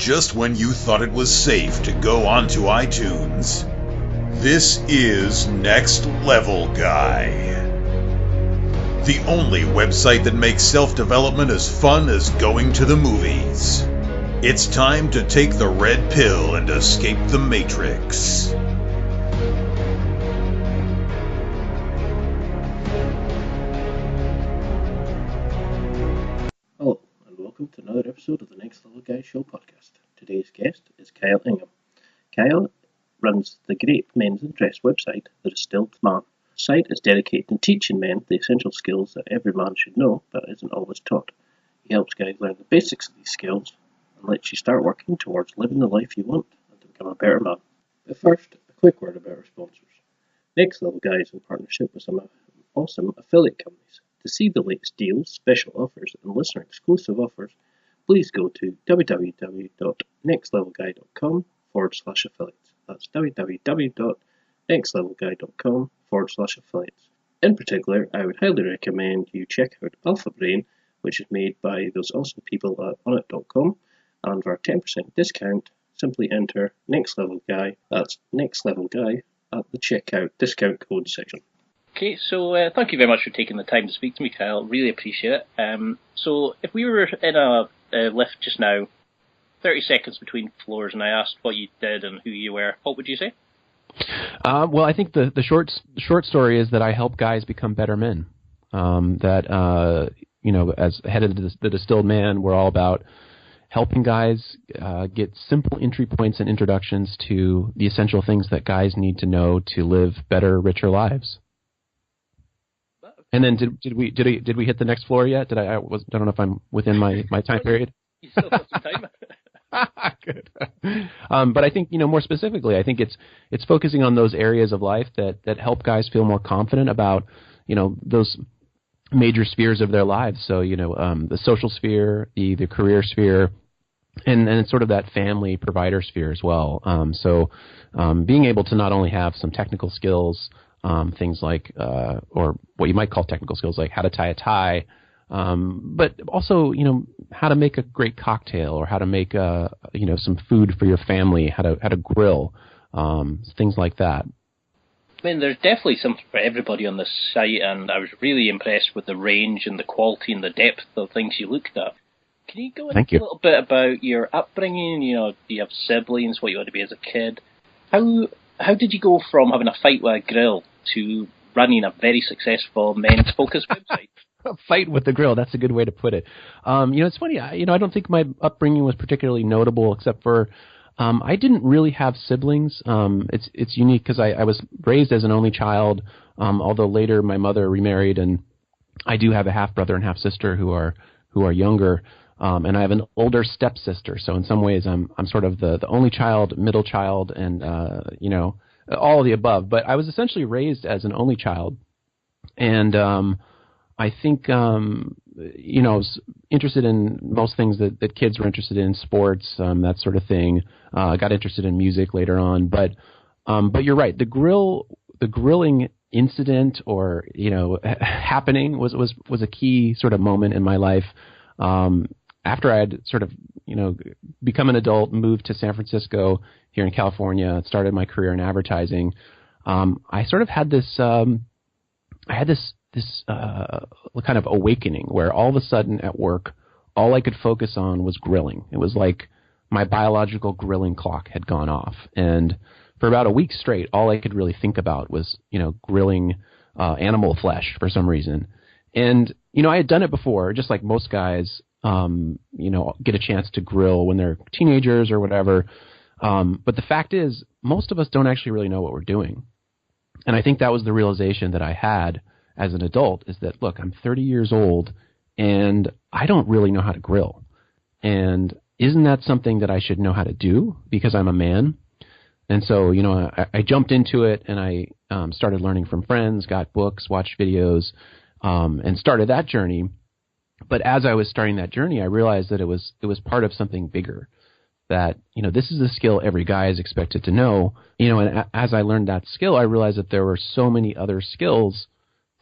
just when you thought it was safe to go onto iTunes. This is Next Level Guy, the only website that makes self-development as fun as going to the movies. It's time to take the red pill and escape the Matrix. Hello, and welcome to another episode of the Next Level Guy Show podcast. Today's guest is Kyle Ingham. Kyle runs the great men's interest website, The Distilled Man. The site is dedicated to teaching men the essential skills that every man should know but isn't always taught. He helps guys learn the basics of these skills and lets you start working towards living the life you want and to become a better man. But first, a quick word about our sponsors. Next Level Guy is in partnership with some awesome affiliate companies. To see the latest deals, special offers, and listener-exclusive offers, please go to www.nextlevelguy.com/affiliates. That's www.nextlevelguy.com/affiliates. In particular, I would highly recommend you check out Alpha Brain, which is made by those awesome people at onit.com, and for a 10% discount, simply enter NextLevelGuy, that's NextLevelGuy, at the checkout discount code section. Okay, so thank you very much for taking the time to speak to me, Kyle. Really appreciate it. So if we were in a lift just now, 30 seconds between floors, and I asked what you did and who you were, what would you say? Well, I think the short story is that I help guys become better men. As head of the Distilled Man, we're all about helping guys get simple entry points and introductions to the essential things that guys need to know to live better, richer lives. And then did we hit the next floor yet? I don't know if I'm within my time period. You still have some time. Good. But I think, more specifically, I think it's focusing on those areas of life that help guys feel more confident about, those major spheres of their lives. So, the social sphere, the career sphere, and sort of that family provider sphere as well. Being able to not only have some technical skills, things like, or what you might call technical skills, like how to tie a tie, but also, how to make a great cocktail, or how to make, some food for your family, how to grill, things like that. I mean, there's definitely something for everybody on this site, and I was really impressed with the range and the quality and the depth of things you looked at. Can you go into a little bit about your upbringing? Do you have siblings, what you want to be as a kid? How did you go from having a fight with a grill to running a very successful men's focus website? A fight with the grill, that's a good way to put it. It's funny, I don't think my upbringing was particularly notable, except for I didn't really have siblings. It's unique because I was raised as an only child, although later my mother remarried, and I do have a half-brother and half-sister who are younger, and I have an older stepsister. So in some ways I'm sort of the only child, middle child, and all of the above. But I was essentially raised as an only child, and I think, was interested in most things that kids were interested in, sports, that sort of thing. Got interested in music later on, but you're right. The grilling incident or, happening was a key sort of moment in my life. After I had sort of, become an adult, moved to San Francisco here in California, started my career in advertising. I sort of had this kind of awakening where all of a sudden at work, all I could focus on was grilling. It was like my biological grilling clock had gone off. And for about a week straight, all I could really think about was, grilling animal flesh for some reason. And, I had done it before, just like most guys, get a chance to grill when they're teenagers or whatever. But the fact is, most of us don't actually really know what we're doing. And I think that was the realization that I had as an adult, is that, look, I'm 30 years old and I don't really know how to grill. And isn't that something that I should know how to do because I'm a man? And so, I jumped into it, and I started learning from friends, got books, watched videos, and started that journey. But as I was starting that journey, I realized that it was part of something bigger, that, this is a skill every guy is expected to know. And as I learned that skill, I realized that there were so many other skills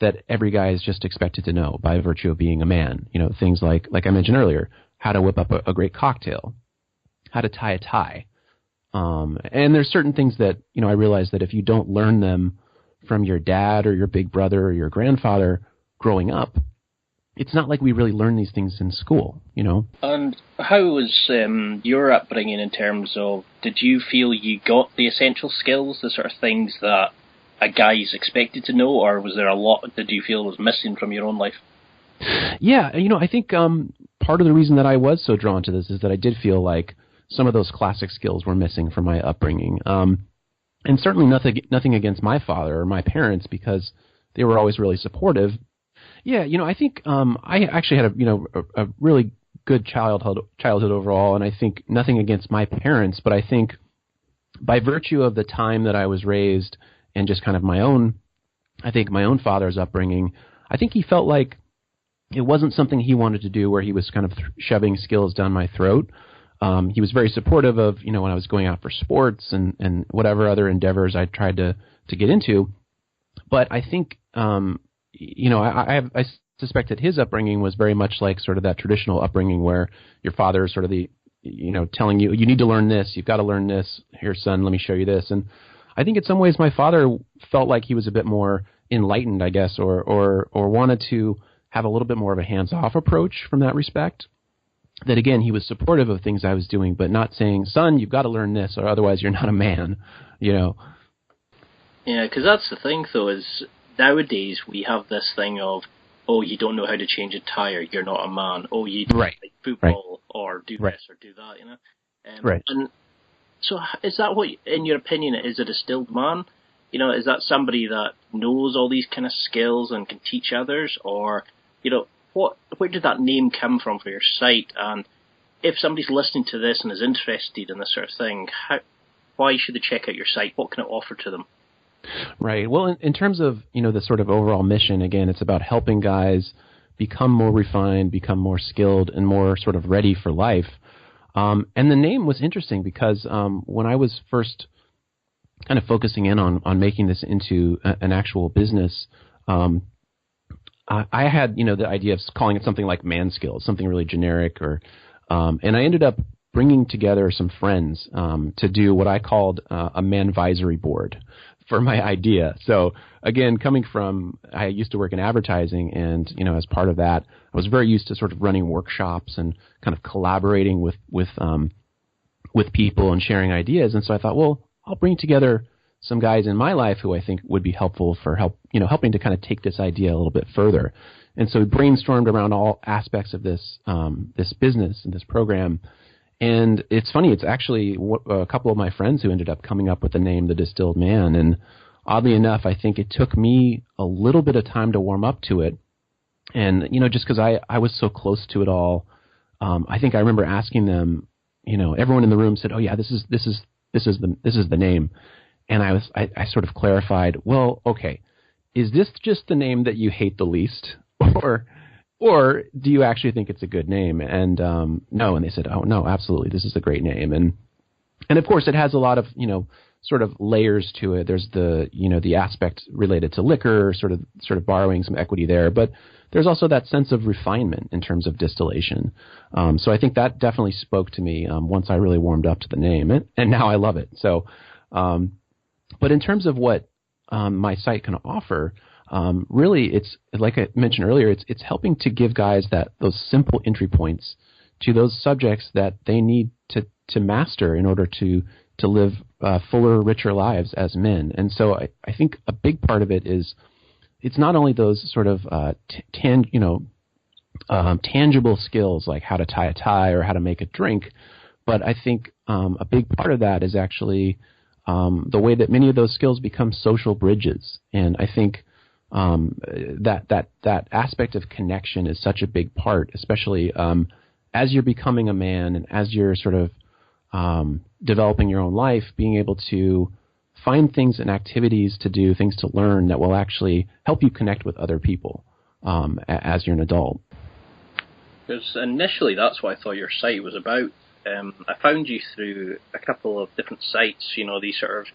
that every guy is just expected to know by virtue of being a man. Things like I mentioned earlier, how to whip up a great cocktail, how to tie a tie. And there's certain things that, I realized that if you don't learn them from your dad or your big brother or your grandfather growing up, it's not like we really learn these things in school, And how was your upbringing in terms of, did you feel you got the essential skills, the sort of things that a guy is expected to know, or was there a lot that you feel was missing from your own life? Yeah, I think part of the reason that I was so drawn to this is that I did feel like some of those classic skills were missing from my upbringing. And certainly nothing against my father or my parents, because they were always really supportive. Yeah, I think I actually had a really good childhood overall, and I think nothing against my parents, but I think by virtue of the time that I was raised and just kind of my own father's upbringing, I think he felt like it wasn't something he wanted to do where he was kind of shoving skills down my throat. He was very supportive of, when I was going out for sports and whatever other endeavors I tried to get into. But I think, I suspect that his upbringing was very much like sort of that traditional upbringing where your father is sort of the, telling you, you need to learn this, you've got to learn this, here, son, let me show you this. And I think in some ways my father felt like he was a bit more enlightened, I guess, or wanted to have a little bit more of a hands-off approach from that respect. That, again, he was supportive of things I was doing, but not saying, son, you've got to learn this, or otherwise you're not a man, Yeah, because that's the thing, though, is nowadays we have this thing of, oh, you don't know how to change a tire, you're not a man. Oh, you don't like football, or do this or do that, Right. And so is that what, in your opinion, is a distilled man? Is that somebody that knows all these kind of skills and can teach others? Or, where did that name come from for your site? And if somebody's listening to this and is interested in this sort of thing, why should they check out your site? What can it offer to them? Right. Well, in terms of, the sort of overall mission, again, it's about helping guys become more refined, become more skilled, and more sort of ready for life. And the name was interesting because when I was first kind of focusing in on making this into an actual business, I had, the idea of calling it something like Man Skills, something really generic, and I ended up bringing together some friends to do what I called a manvisory board for my idea. So again, coming from, I used to work in advertising, and as part of that, I was very used to sort of running workshops and kind of collaborating with people and sharing ideas. And so I thought, well, I'll bring together some guys in my life who I think would be helpful for helping to kind of take this idea a little bit further. And so we brainstormed around all aspects of this business and this program. And it's funny, it's actually a couple of my friends who ended up coming up with the name The Distilled Man. And oddly enough, I think it took me a little bit of time to warm up to it. And, just because I was so close to it all, I think I remember asking them, everyone in the room said, oh yeah, this is the name. And I sort of clarified, well, okay, is this just the name that you hate the least? Or do you actually think it's a good name? And no, and they said, oh no, absolutely, this is a great name. And of course it has a lot of, sort of layers to it. There's the aspect related to liquor, sort of borrowing some equity there, but there's also that sense of refinement in terms of distillation. So I think that definitely spoke to me once I really warmed up to the name, and now I love it. So, but in terms of what my site can offer, really, it's like I mentioned earlier. It's helping to give guys those simple entry points to those subjects that they need to master in order to live fuller, richer lives as men. And so I think a big part of it is it's not only those sort of tangible skills like how to tie a tie or how to make a drink, but I think a big part of that is actually the way that many of those skills become social bridges. And I think that aspect of connection is such a big part, especially as you're becoming a man and as you're sort of developing your own life, being able to find things and activities to do, things to learn that will actually help you connect with other people as you're an adult. Because initially that's what I thought your site was about. I found you through a couple of different sites, these sort of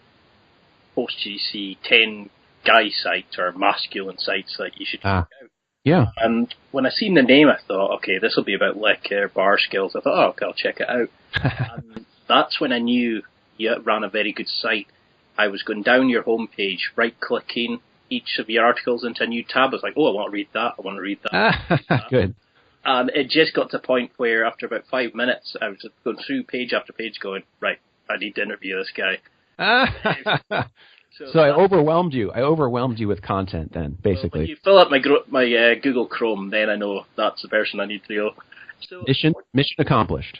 post-GC 10 guy sites or masculine sites that you should check out. Yeah. And when I seen the name, I thought, okay, this will be about liquor, bar skills. I thought, oh, okay, I'll check it out. And that's when I knew you ran a very good site. I was going down your homepage, right-clicking each of your articles into a new tab. I was like, oh, I want to read that. I want to read that. Good. And it just got to a point where after about 5 minutes, I was just going through page after page going, right, I need to interview this guy. So I overwhelmed you. I overwhelmed you with content then, basically. Well, when you fill up my Google Chrome, then I know that's the person I need to go. So, mission accomplished.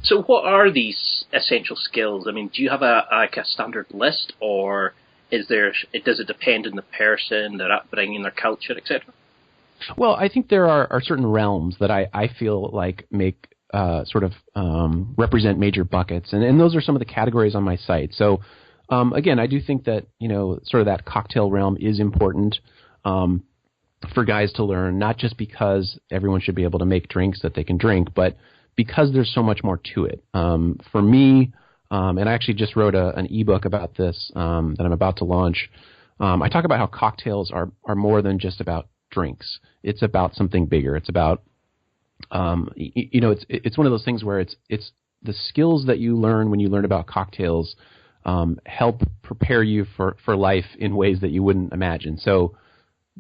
So what are these essential skills? I mean, do you have a standard list, or does it depend on the person, their upbringing, their culture, etc.? Well, I think there are certain realms that I feel like make represent major buckets, and those are some of the categories on my site. So again, I do think that sort of that cocktail realm is important for guys to learn, not just because everyone should be able to make drinks that they can drink, but because there's so much more to it. For me, and I actually just wrote an ebook about this that I'm about to launch. I talk about how cocktails are more than just about drinks. It's about something bigger. It's about it's one of those things where it's the skills that you learn when you learn about cocktails help prepare you for life in ways that you wouldn't imagine. So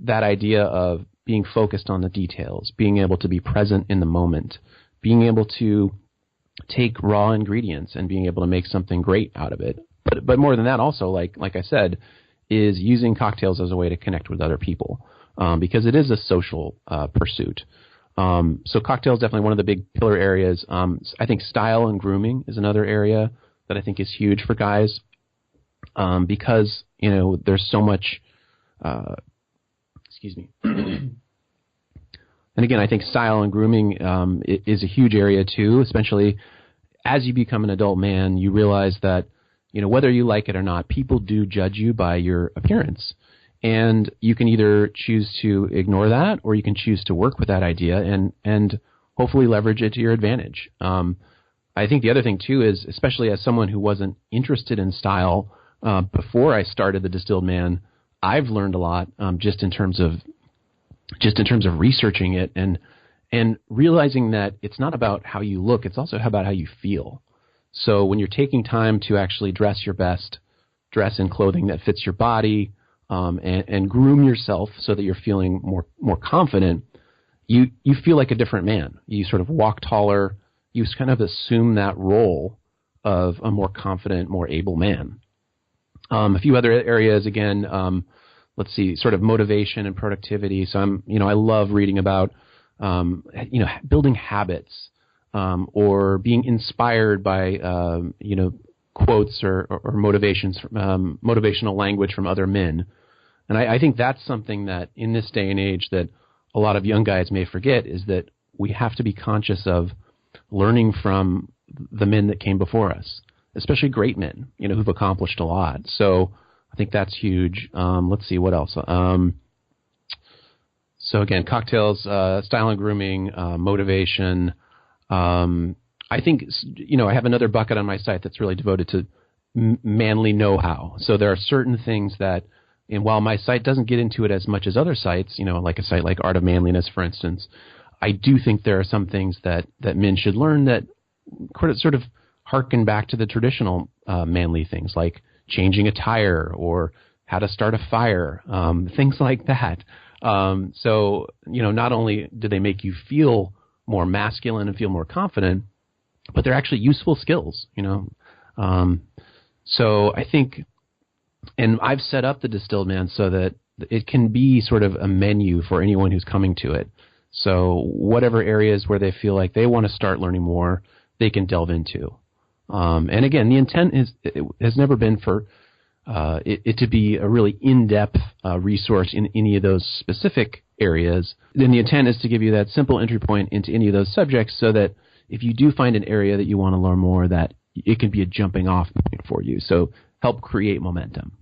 that idea of being focused on the details, being able to be present in the moment, being able to take raw ingredients and being able to make something great out of it. But more than that, also, like I said, is using cocktails as a way to connect with other people because it is a social pursuit. So cocktails definitely one of the big pillar areas. I think style and grooming is another area that I think is huge for guys because there's so much. Excuse me. And again, I think style and grooming is a huge area too, especially as you become an adult man. You realize that whether you like it or not, people do judge you by your appearance. And you can either choose to ignore that or you can choose to work with that idea and hopefully leverage it to your advantage. I think the other thing, too, is especially as someone who wasn't interested in style before I started The Distilled Man, I've learned a lot just in terms of researching it and realizing that it's not about how you look, it's also about how you feel. So when you're taking time to actually dress your best, dress in clothing that fits your body, and groom yourself so that you're feeling more confident, you feel like a different man. You sort of walk taller. You kind of assume that role of a more confident, more able man. A few other areas, again, let's see, sort of motivation and productivity. So I love reading about, building habits, or being inspired by, quotes or motivations, motivational language from other men. And I think that's something that in this day and age that a lot of young guys may forget is that we have to be conscious of learning from the men that came before us, especially great men, who've accomplished a lot. So I think that's huge. Let's see, what else? So again, cocktails, style and grooming, motivation. I think, I have another bucket on my site that's really devoted to manly know-how. So there are certain things that, and while my site doesn't get into it as much as other sites, like a site like Art of Manliness, for instance, I do think there are some things that men should learn that sort of harken back to the traditional manly things, like changing a tire or how to start a fire, things like that. So, not only do they make you feel more masculine and feel more confident, but they're actually useful skills, So I think, and I've set up the Distilled Man so that it can be sort of a menu for anyone who's coming to it. So whatever areas where they feel like they want to start learning more, they can delve into. And again, the intent has never been for it to be a really in-depth resource in any of those specific areas. Then the intent is to give you that simple entry point into any of those subjects so that if you do find an area that you want to learn more, that it can be a jumping off point for you. So help create momentum.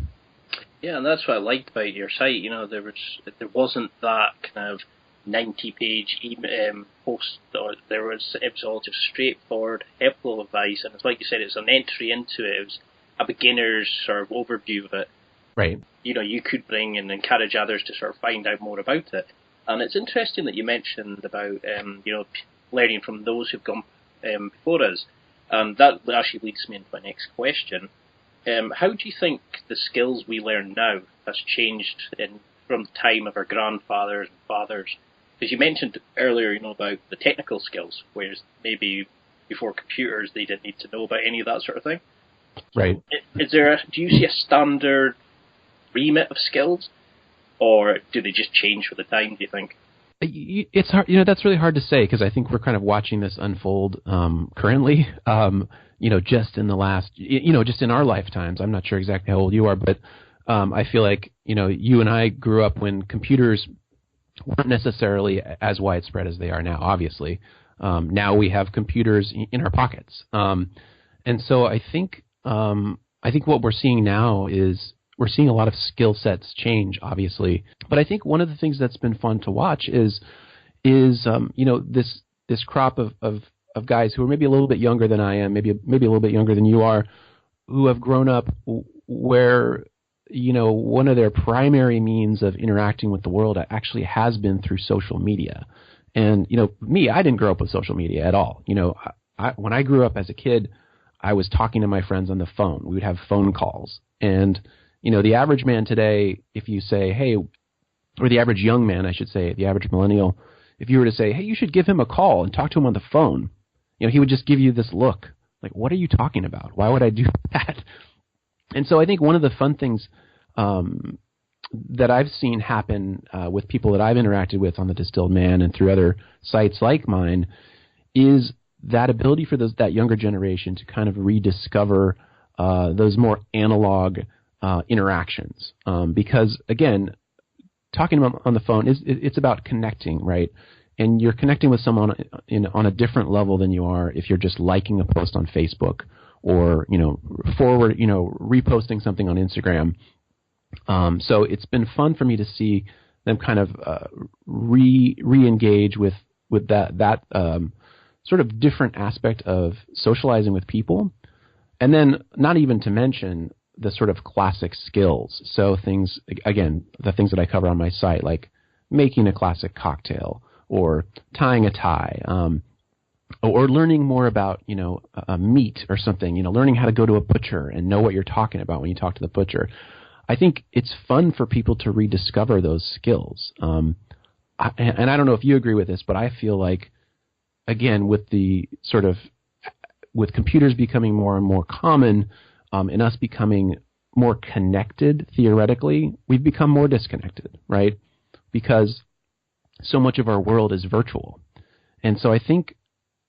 Yeah, and that's what I liked about your site. There wasn't that kind of 90-page post, or it was all just straightforward, helpful advice, and it's like you said, it's an entry into it. It was a beginner's sort of overview of it. Right. You could bring and encourage others to sort of find out more about it. And it's interesting that you mentioned about learning from those who've gone before us. And that actually leads me into my next question. How do you think the skills we learn now has changed from the time of our grandfathers and fathers? Because you mentioned earlier, about the technical skills, whereas maybe before computers they didn't need to know about any of that sort of thing. Right. Do you see a standard remit of skills, or do they just change with the time, do you think? It's hard, that's really hard to say, because I think we're kind of watching this unfold currently, just in the last, just in our lifetimes. I'm not sure exactly how old you are, but I feel like, you and I grew up when computers weren't necessarily as widespread as they are now, obviously. Now we have computers in our pockets. And so I think what we're seeing now is we're seeing a lot of skill sets change, obviously. But I think one of the things that's been fun to watch is this crop of guys who are maybe a little bit younger than I am, maybe a little bit younger than you are, who have grown up where one of their primary means of interacting with the world actually has been through social media. And me, I didn't grow up with social media at all. When I grew up as a kid, I was talking to my friends on the phone. We would have phone calls, and the average man today, if you say, hey, or the average young man, I should say, the average millennial, if you were to say, hey, you should give him a call and talk to him on the phone, he would just give you this look like, what are you talking about? Why would I do that? And so I think one of the fun things that I've seen happen with people that I've interacted with on the Distilled Man and through other sites like mine is that ability for that younger generation to kind of rediscover those more analog interactions, because again, talking on the phone it's about connecting, right? And you're connecting with someone on a different level than you are if you're just liking a post on Facebook or reposting something on Instagram. So it's been fun for me to see them kind of re-engage with that sort of different aspect of socializing with people, and then not even to mention the sort of classic skills. So things, again, the things that I cover on my site, like making a classic cocktail or tying a tie, or learning more about, a meat or something, learning how to go to a butcher and know what you're talking about when you talk to the butcher. I think it's fun for people to rediscover those skills. And I don't know if you agree with this, but I feel like, again, with computers becoming more and more common, and us becoming more connected theoretically, we've become more disconnected, right? Because so much of our world is virtual. And so I think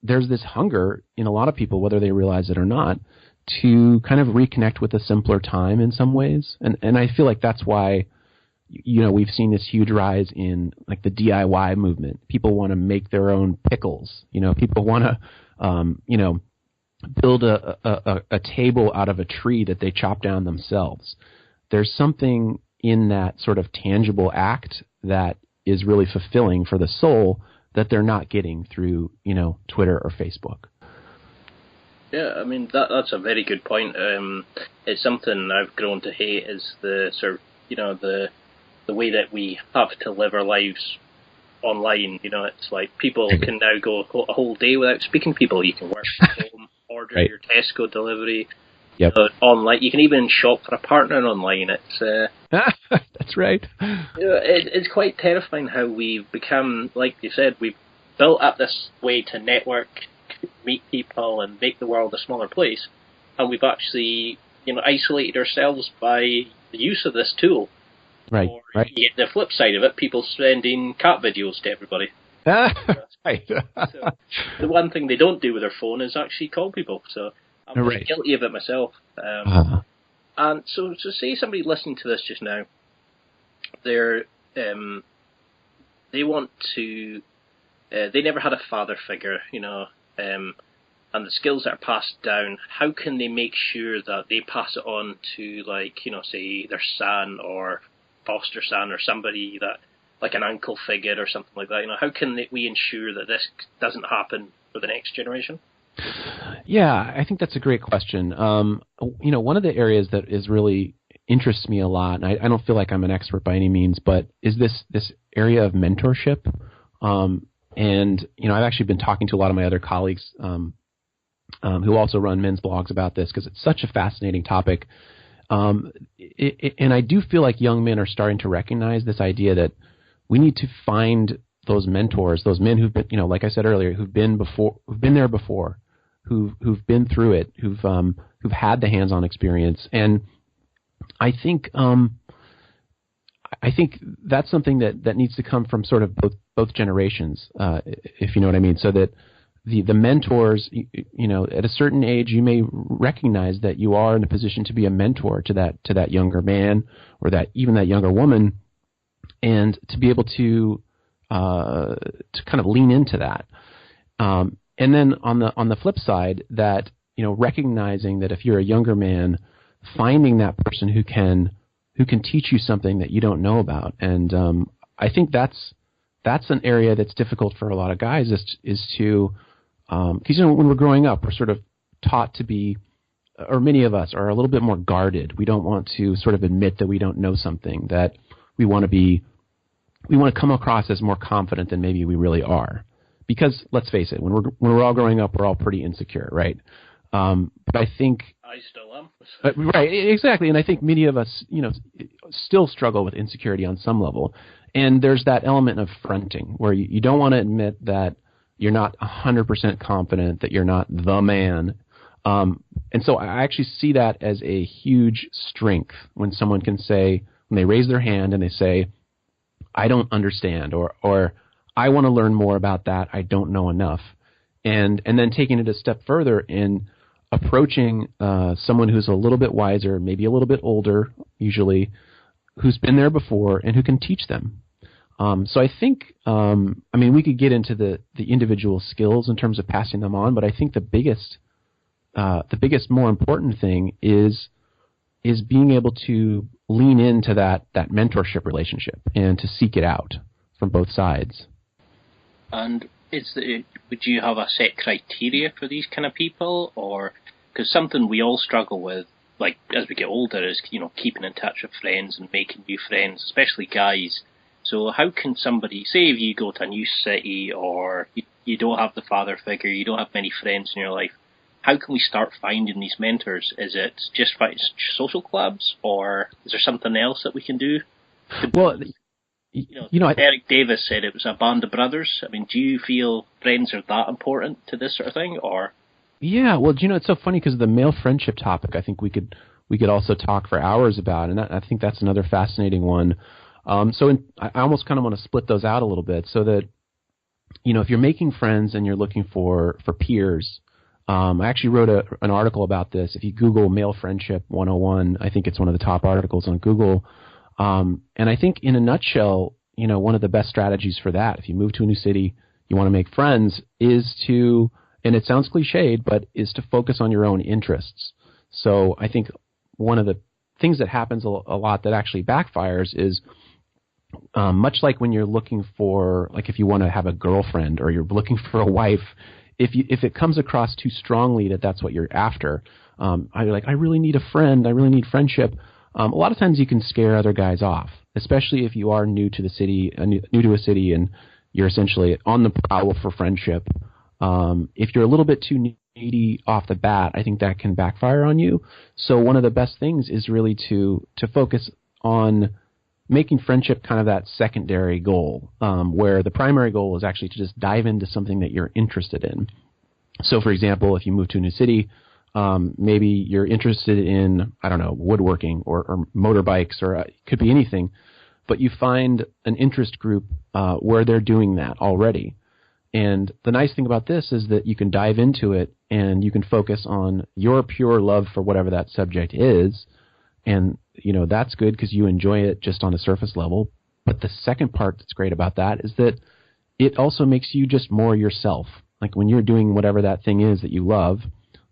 there's this hunger in a lot of people, whether they realize it or not, to kind of reconnect with a simpler time in some ways. And I feel like that's why, we've seen this huge rise in like the DIY movement. People want to make their own pickles. People want to, build a table out of a tree that they chop down themselves. There's something in that sort of tangible act that is really fulfilling for the soul that they're not getting through, Twitter or Facebook. Yeah, I mean, that's a very good point. It's something I've grown to hate, is the sort of, the way that we have to live our lives online. It's like people can now go a whole day without speaking to people. You can work from home, order your Tesco delivery online. You can even shop for a partner online. It's that's right. It's quite terrifying how we've become, like you said, we've built up this way to network, meet people, and make the world a smaller place, and we've actually, isolated ourselves by the use of this tool. Right. Or you get the flip side of it, people sending cat videos to everybody. Right. So the one thing they don't do with their phone is actually call people. So I'm guilty of it myself. And so say somebody listening to this just now, they want to, they never had a father figure, and the skills that are passed down, how can they make sure that they pass it on to, like, say their son or foster son or somebody that, like an uncle figure or something like that? How can we ensure that this doesn't happen for the next generation? Yeah, I think that's a great question. One of the areas that is really interests me a lot, and I don't feel like I'm an expert by any means, but is this area of mentorship. And I've actually been talking to a lot of my other colleagues who also run men's blogs about this because it's such a fascinating topic. And I do feel like young men are starting to recognize this idea that we need to find those mentors, those men who've been, like I said earlier, who've been there before, who've been through it, who've had the hands-on experience. And I think that's something that needs to come from sort of both generations, if you know what I mean. So that the mentors, at a certain age, you may recognize that you are in a position to be a mentor to that younger man or that younger woman, and to be able to kind of lean into that. And then on the flip side, that recognizing that if you're a younger man, finding that person who can teach you something that you don't know about. And I think that's an area that's difficult for a lot of guys is to because when we're growing up, we're sort of taught to be, or many of us are a little bit more guarded. We don't want to sort of admit that we don't know something, that we want to come across as more confident than maybe we really are. Because let's face it, when we're all growing up, we're all pretty insecure, right? But I think I still am. Right, exactly. And I think many of us, still struggle with insecurity on some level. And there's that element of fronting where you don't want to admit that you're not 100% confident, that you're not the man. And so I actually see that as a huge strength when someone can say, when they raise their hand and they say, I don't understand, or I want to learn more about that, I don't know enough. And then taking it a step further in approaching someone who's a little bit wiser, maybe a little bit older, usually, who's been there before and who can teach them. So I think, we could get into the individual skills in terms of passing them on, but I think the biggest, more important thing is being able to lean into that mentorship relationship and to seek it out from both sides. And would you have a set criteria for these kind of people, or because something we all struggle with, like as we get older, is keeping in touch with friends and making new friends, especially guys. So how can somebody, say if you go to a new city or you don't have the father figure, you don't have many friends in your life, how can we start finding these mentors? Is it just social clubs, or is there something else that we can do? Well, Eric Davis said it was a band of brothers. Do you feel friends are that important to this sort of thing, or? Yeah, well, it's so funny because the male friendship topic, I think we could also talk for hours about, and I think that's another fascinating one. I almost kind of want to split those out a little bit so that, if you're making friends and you're looking for peers, I actually wrote an article about this. If you Google Male Friendship 101, I think it's one of the top articles on Google. And I think in a nutshell, one of the best strategies for that, if you move to a new city, you want to make friends, is to, and it sounds cliched, but is to focus on your own interests. So I think one of the things that happens a lot that actually backfires is much like when you're looking for, like if you want to have a girlfriend or you're looking for a wife, if it comes across too strongly that that's what you're after, I really need a friend, I really need friendship. A lot of times you can scare other guys off, especially if you are new to the city, new to a city, and you're essentially on the prowl for friendship. If you're a little bit too needy off the bat, I think that can backfire on you. So one of the best things is really to focus on making friendship kind of that secondary goal, where the primary goal is actually to just dive into something that you're interested in. So, for example, if you move to a new city, maybe you're interested in, woodworking or motorbikes, or it could be anything, but you find an interest group where they're doing that already. And the nice thing about this is that you can dive into it and you can focus on your pure love for whatever that subject is. And, that's good because you enjoy it just on a surface level. But the second part that's great about that is that it also makes you just more yourself. Like when you're doing whatever that thing is that you love.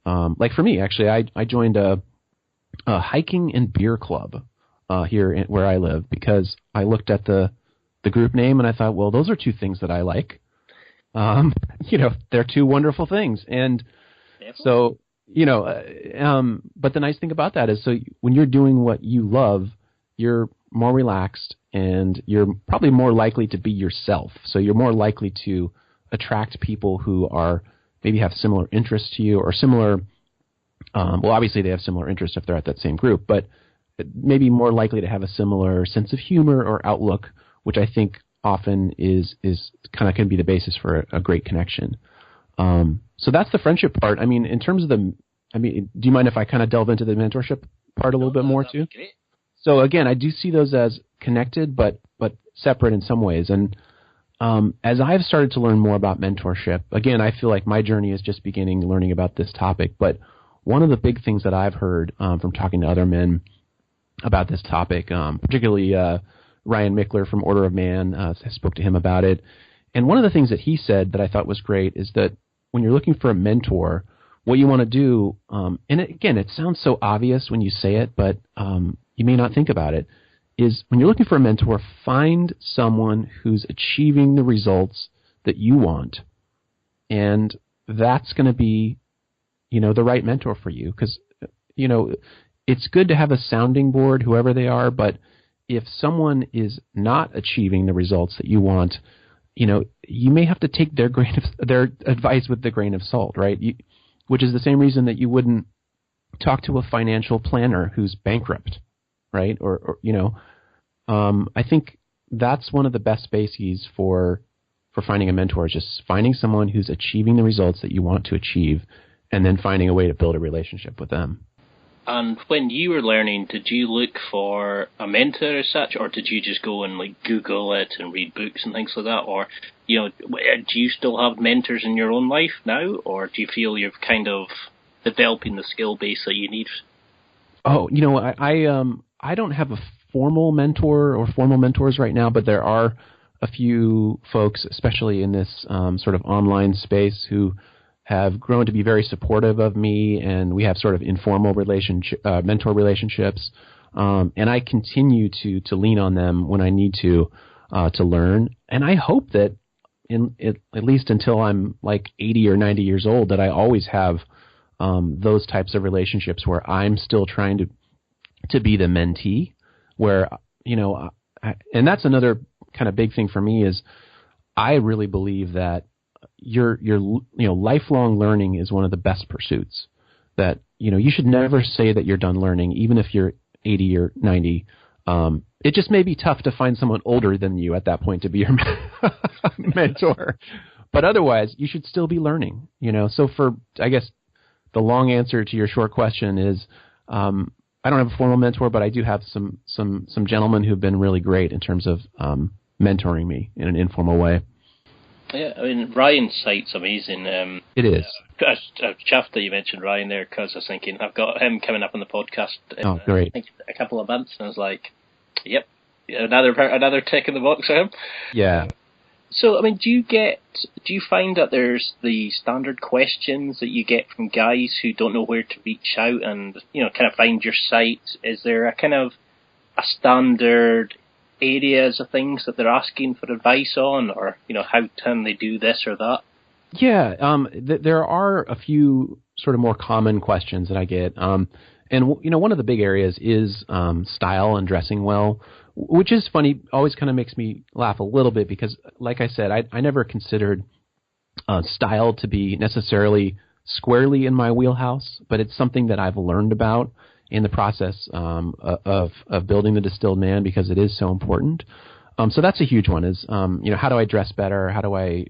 Like for me, actually, I joined a hiking and beer club here where I live because I looked at the group name and I thought, well, those are two things that I like. They're two wonderful things. And so, but the nice thing about that is, so when you're doing what you love, you're more relaxed and you're probably more likely to be yourself. So you're more likely to attract people who are maybe have similar interests to you or similar, well, obviously they have similar interests if they're at that same group, but maybe more likely to have a similar sense of humor or outlook, which I think often is kind of can be the basis for a great connection. So that's the friendship part. I mean, in terms of do you mind if I kind of delve into the mentorship part a little bit more too? Great. So again, I do see those as connected, but separate in some ways. And as I've started to learn more about mentorship, again, I feel like my journey is just beginning learning about this topic. But one of the big things that I've heard from talking to other men about this topic, particularly Ryan Mickler from Order of Man, I spoke to him about it. And one of the things that he said that I thought was great is that when you're looking for a mentor, what you want to do, and again, it sounds so obvious when you say it, but you may not think about it, is when you're looking for a mentor, find someone who's achieving the results that you want. And that's going to be, the right mentor for you. Because, it's good to have a sounding board, whoever they are, but if someone is not achieving the results that you want, you may have to take their advice with the grain of salt, right? Which is the same reason that you wouldn't talk to a financial planner who's bankrupt, right? Or I think that's one of the best bases for finding a mentor, is just finding someone who's achieving the results that you want to achieve, and then finding a way to build a relationship with them. And when you were learning, did you look for a mentor as such, or did you just go and Google it and read books and things like that? Or, do you still have mentors in your own life now, or do you feel you're kind of developing the skill base that you need? Oh, I don't have a formal mentor or formal mentors right now, but there are a few folks, especially in this sort of online space, who have grown to be very supportive of me, and we have sort of informal mentor relationships. And I continue to lean on them when I need to learn. And I hope that at least until I'm 80 or 90 years old, that I always have those types of relationships where I'm still trying to be the mentee, where, and that's another kind of big thing for me, is I really believe that your lifelong learning is one of the best pursuits. That you should never say that you're done learning, even if you're 80 or 90. It just may be tough to find someone older than you at that point to be your mentor, but otherwise you should still be learning. So I guess the long answer to your short question is, I don't have a formal mentor, but I do have some gentlemen who've been really great in terms of mentoring me in an informal way. Yeah, Ryan's site's amazing. It is. I was chuffed that you mentioned Ryan there, because I was thinking I've got him coming up on the podcast in great. I think a couple of months, and I was like, yep, another tick in the box for him. Yeah. So, do you find that there's the standard questions that you get from guys who don't know where to reach out and, kind of find your site? Is there a kind of a standard areas of things that they're asking for advice on, or, how can they do this or that? Yeah, there are a few sort of more common questions that I get. And, one of the big areas is style and dressing well, which is funny, always kind of makes me laugh a little bit, because like I said, I never considered style to be necessarily squarely in my wheelhouse, but it's something that I've learned about in the process of building the Distilled Man, because it is so important. So that's a huge one, is, how do I dress better? How do I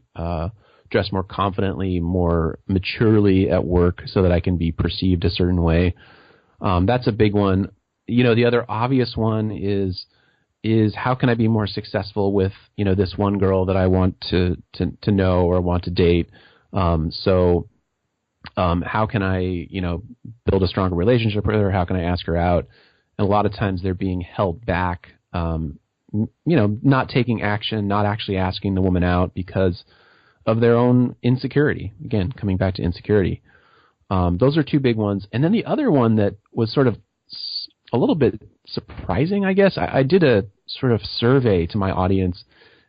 dress more confidently, more maturely at work, so that I can be perceived a certain way? That's a big one. The other obvious one is how can I be more successful with, this one girl that I want to know or want to date? How can I, build a stronger relationship with her? How can I ask her out? And a lot of times they're being held back, not taking action, not actually asking the woman out because of their own insecurity. Again, coming back to insecurity. Those are two big ones. And then the other one that was sort of a little bit surprising, I guess, I did a sort of survey to my audience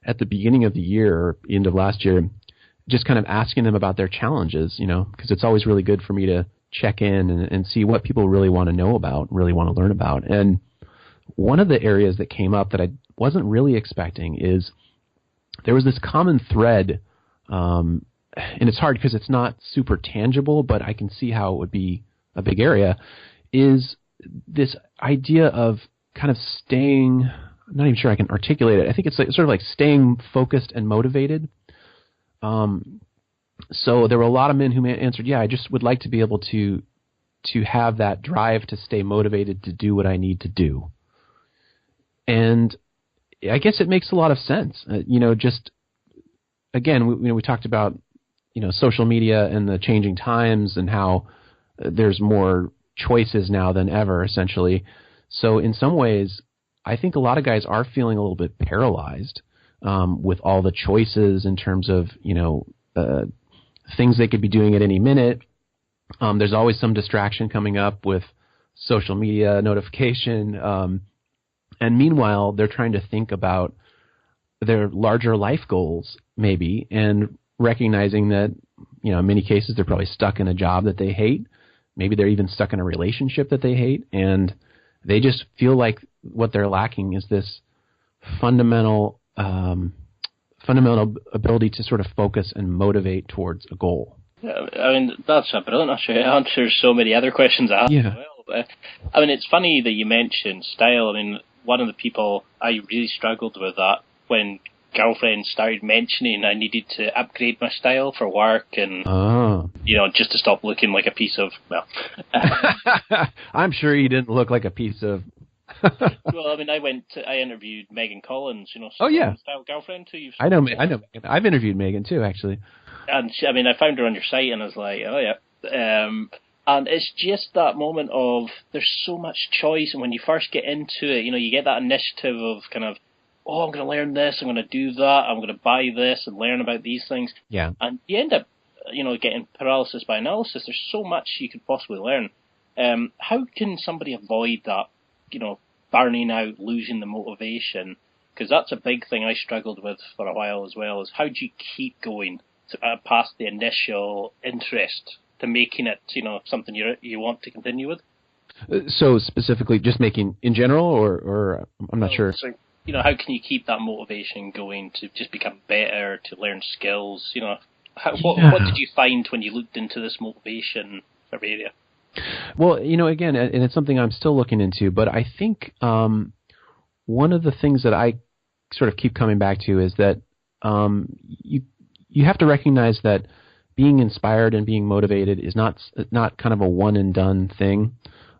at the beginning of the year, or end of last year, just kind of asking them about their challenges, because it's always really good for me to check in and see what people really want to know about, really want to learn about. And one of the areas that came up that I wasn't really expecting is there was this common thread and it's hard because it's not super tangible, but I can see how it would be a big area, is this idea of kind of staying, I'm not even sure I can articulate it. I think it's sort of like staying focused and motivated. So there were a lot of men who answered, yeah, I just would like to be able to have that drive to stay motivated to do what I need to do. And I guess it makes a lot of sense. Just again, we talked about, social media and the changing times and how there's more choices now than ever, essentially. So in some ways, I think a lot of guys are feeling a little bit paralyzed with all the choices in terms of, things they could be doing at any minute. There's always some distraction coming up with social media notification. And meanwhile, they're trying to think about their larger life goals, maybe, and recognizing that, in many cases, they're probably stuck in a job that they hate. Maybe they're even stuck in a relationship that they hate. And they just feel like what they're lacking is this fundamental ability to sort of focus and motivate towards a goal. Yeah, I mean, that's a brilliant answer. So many other questions I have as well. But, I mean, it's funny that you mentioned style. I mean, one of the people I really struggled with that when girlfriends started mentioning I needed to upgrade my style for work and, just to stop looking like a piece of, I'm sure you didn't look like a piece of... Well, I mean, I interviewed Megan Collins, style girlfriend too. I know Megan. I've interviewed Megan too, actually. And I found her on your site and I was like, oh yeah. And it's just that moment of there's so much choice, and when you first get into it, you get that initiative of kind of, I'm going to learn this, I'm going to do that, I'm going to buy this and learn about these things. Yeah. And you end up, getting paralysis by analysis. There's so much you could possibly learn. How can somebody avoid that, burning out, losing the motivation? Because that's a big thing I struggled with for a while as well, is how do you keep going past the initial interest to making it, something you want to continue with? So specifically just making in general, or I'm not sure. So, how can you keep that motivation going to just become better, to learn skills? What did you find when you looked into this motivation area? Well, again, and it's something I'm still looking into, but I think one of the things that I sort of keep coming back to is that you have to recognize that being inspired and being motivated is not kind of a one and done thing.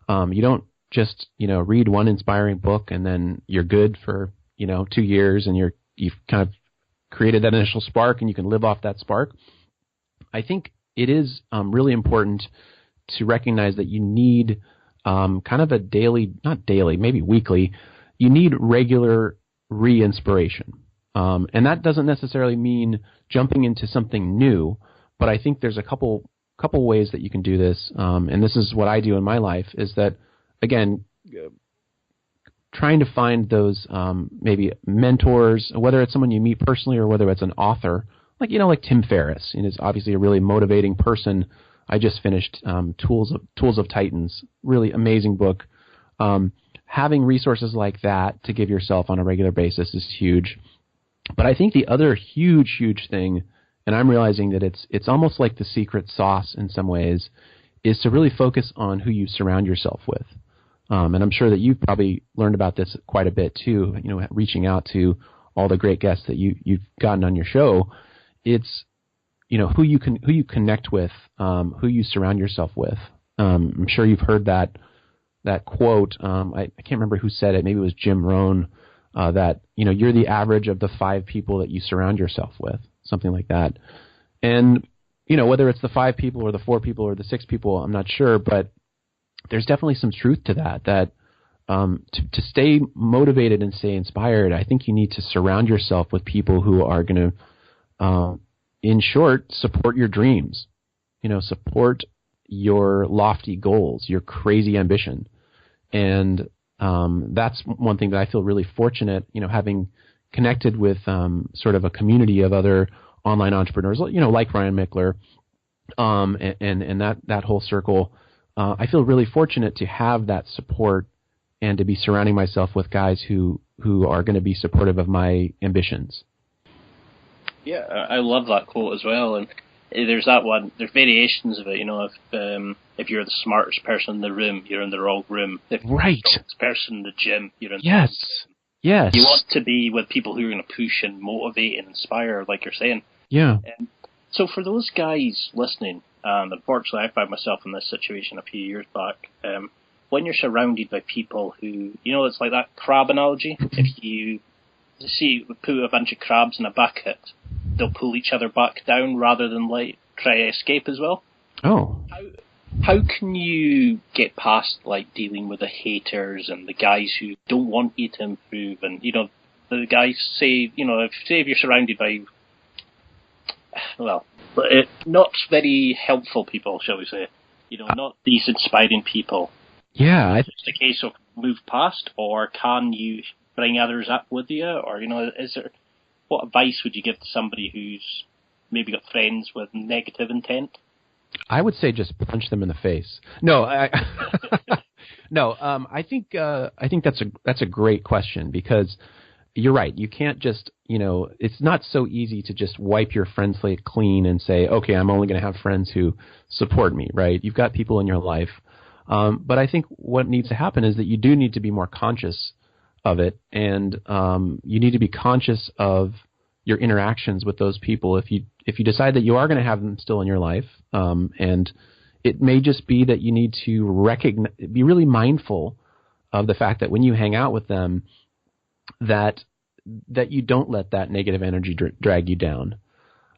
You don't just read one inspiring book and then you're good for 2 years and you've kind of created that initial spark and you can live off that spark. I think it is really important to recognize that you need kind of a daily, not daily, maybe weekly, you need regular re-inspiration. And that doesn't necessarily mean jumping into something new, but I think there's a couple ways that you can do this. And this is what I do in my life, is that, again, trying to find those maybe mentors, whether it's someone you meet personally or whether it's an author, like Tim Ferriss. He's obviously a really motivating person. I just finished Tools of Titans, really amazing book. Having resources like that to give yourself on a regular basis is huge. But I think the other huge thing, and I'm realizing that it's almost like the secret sauce in some ways, is to really focus on who you surround yourself with. And I'm sure that you've probably learned about this quite a bit too, reaching out to all the great guests that you've gotten on your show. It's, who you connect with, who you surround yourself with. I'm sure you've heard that quote. I can't remember who said it. Maybe it was Jim Rohn, that, you're the average of the 5 people that you surround yourself with, something like that. And, whether it's the 5 people or the 4 people or the 6 people, I'm not sure, but there's definitely some truth to that to stay motivated and stay inspired, I think you need to surround yourself with people who are going to, in short, support your dreams, support your lofty goals, your crazy ambition. And that's one thing that I feel really fortunate, having connected with sort of a community of other online entrepreneurs, like Ryan Mickler, and that whole circle. I feel really fortunate to have that support and to be surrounding myself with guys who are going to be supportive of my ambitions. Yeah, I love that quote as well. And there's that one. There's variations of it. If you're the smartest person in the room, you're in the wrong room. If you're the strongest person in the gym, you're in the wrong room. Yes. You want to be with people who are going to push and motivate and inspire, like you're saying. Yeah. So for those guys listening, and unfortunately I found myself in this situation a few years back, when you're surrounded by people who, it's like that crab analogy. If you put a bunch of crabs in a bucket, they'll pull each other back down rather than try to escape as well. Oh. How can you get past dealing with the haters and the guys who don't want you to improve, and the guys say if you're surrounded by not very helpful people, shall we say, not these inspiring people. Yeah, It's the case of move past, or can you bring others up with you, or what advice would you give to somebody who's maybe got friends with negative intent? I would say just punch them in the face. No, I think that's a great question, because you're right. You can't just, it's not so easy to just wipe your friend slate clean and say, okay, I'm only going to have friends who support me, right? You've got people in your life. But I think what needs to happen is that you do need to be more conscious of it, and you need to be conscious of your interactions with those people. If you decide that you are going to have them still in your life, and it may just be that you need to be really mindful of the fact that when you hang out with them, that you don't let that negative energy drag you down.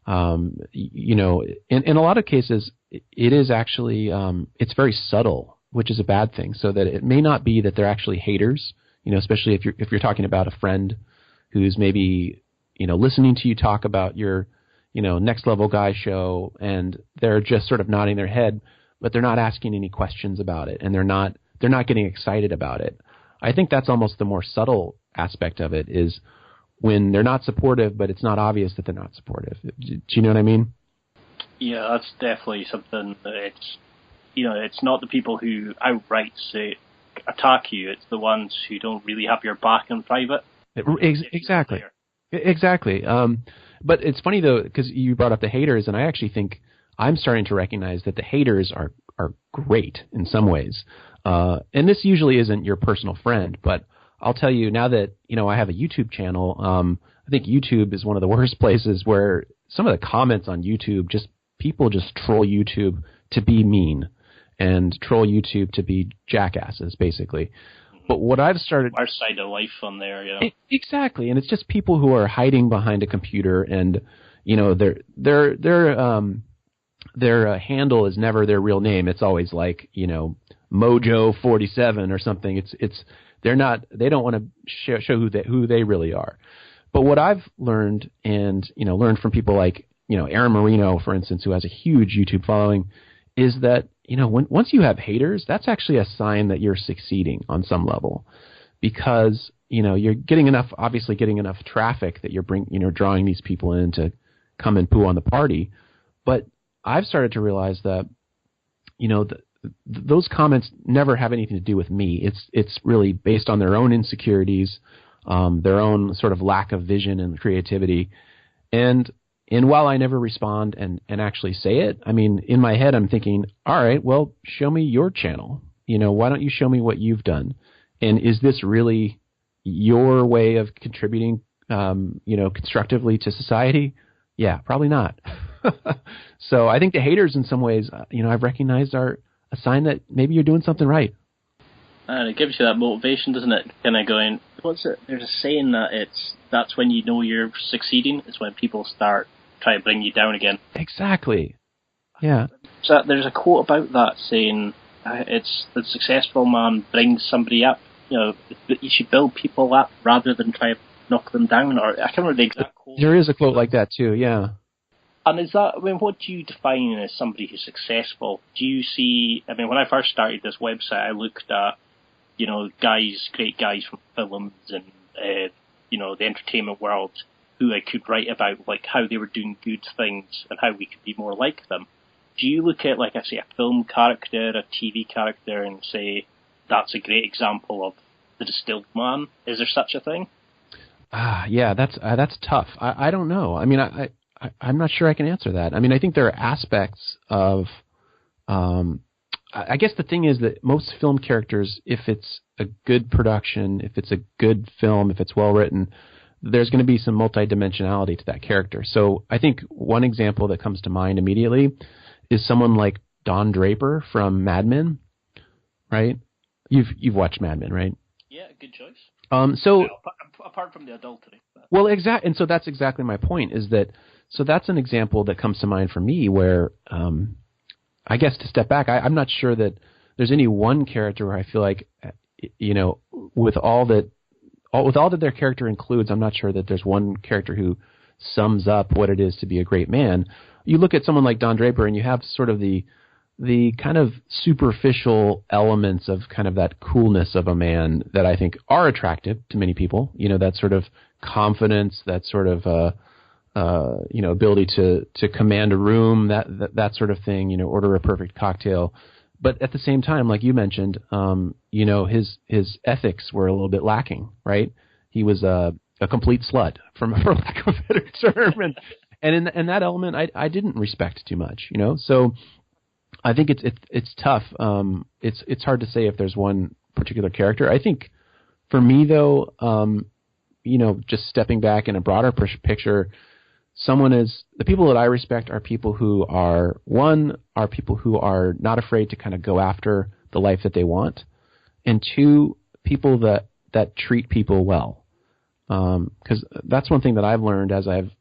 In a lot of cases, it is actually it's very subtle, which is a bad thing. So that it may not be that they're actually haters. Especially if you're talking about a friend who's maybe listening to you talk about your Next Level Guy show, and they're just sort of nodding their head, but they're not asking any questions about it, and they're not getting excited about it. I think that's almost the more subtle aspect of it, is when they're not supportive, but it's not obvious that they're not supportive. Do you know what I mean? Yeah, that's definitely something that it's not the people who outright say attack you, it's the ones who don't really have your back in private. Exactly. But it's funny, though, because you brought up the haters, and I actually think I'm starting to recognize that the haters are great in some ways. And this usually isn't your personal friend, but I'll tell you now that, I have a YouTube channel, I think YouTube is one of the worst places where some of the comments on YouTube, people just troll YouTube to be mean and troll YouTube to be jackasses, basically. But what I've started... Our side of life on there, Exactly, and it's just people who are hiding behind a computer, and, their handle is never their real name. It's always like, Mojo47 or something. They don't want to show who they really are. But what I've learned, and learned from people like Aaron Marino, for instance, who has a huge YouTube following, is that once you have haters, that's actually a sign that you're succeeding on some level, because you're getting enough traffic that you're drawing these people in to come and poo on the party. But I've started to realize that those comments never have anything to do with me. It's really based on their own insecurities, their own sort of lack of vision and creativity. And while I never respond and actually say it, I mean, in my head, I'm thinking, all right, well, show me your channel. Why don't you show me what you've done? And is this really your way of contributing, constructively to society? Yeah, probably not. So I think the haters, in some ways, I've recognized are a sign that maybe you're doing something right. And it gives you that motivation, doesn't it? Kind of going, what's it? There's a saying that that's when you know you're succeeding. It's when people start trying to bring you down again. Exactly. Yeah. So there's a quote about that saying, it's the successful man brings somebody up. You should build people up rather than try to knock them down. Or I can't remember the exact quote. There is a quote like that too. Yeah. And is that, what do you define as somebody who's successful? Do you see, when I first started this website, I looked at, great guys from films and, the entertainment world who I could write about, like how they were doing good things and how we could be more like them. Do you look at, like I say, a film character, a TV character, and say, that's a great example of the distilled man? Is there such a thing? Yeah, that's tough. I don't know. I'm not sure I can answer that. I mean, I think there are aspects of, I guess the thing is that most film characters, if it's a good production, if it's a good film, if it's well written, there's going to be some multidimensionality to that character. So I think one example that comes to mind immediately is someone like Don Draper from Mad Men, right? You've watched Mad Men, right? Yeah, good choice. So apart from the adultery. Well, and so that's exactly my point. Is that so? That's an example that comes to mind for me where, I guess to step back, I'm not sure that there's any one character where I feel like, with all that their character includes, I'm not sure that there's one character who sums up what it is to be a great man. You look at someone like Don Draper, and you have sort of the kind of superficial elements of kind of that coolness of a man that I think are attractive to many people. That sort of confidence, that sort of ability to command a room, that sort of thing. Order a perfect cocktail. But at the same time, like you mentioned, his ethics were a little bit lacking, right? He was a complete slut, for lack of a better term, and in that element, I didn't respect too much, So I think it's tough. It's hard to say if there's one particular character. I think for me though, just stepping back in a broader picture, the people that I respect are people who are people who are not afraid to kind of go after the life that they want, and two, people that treat people well. Because that's one thing that I've learned as I've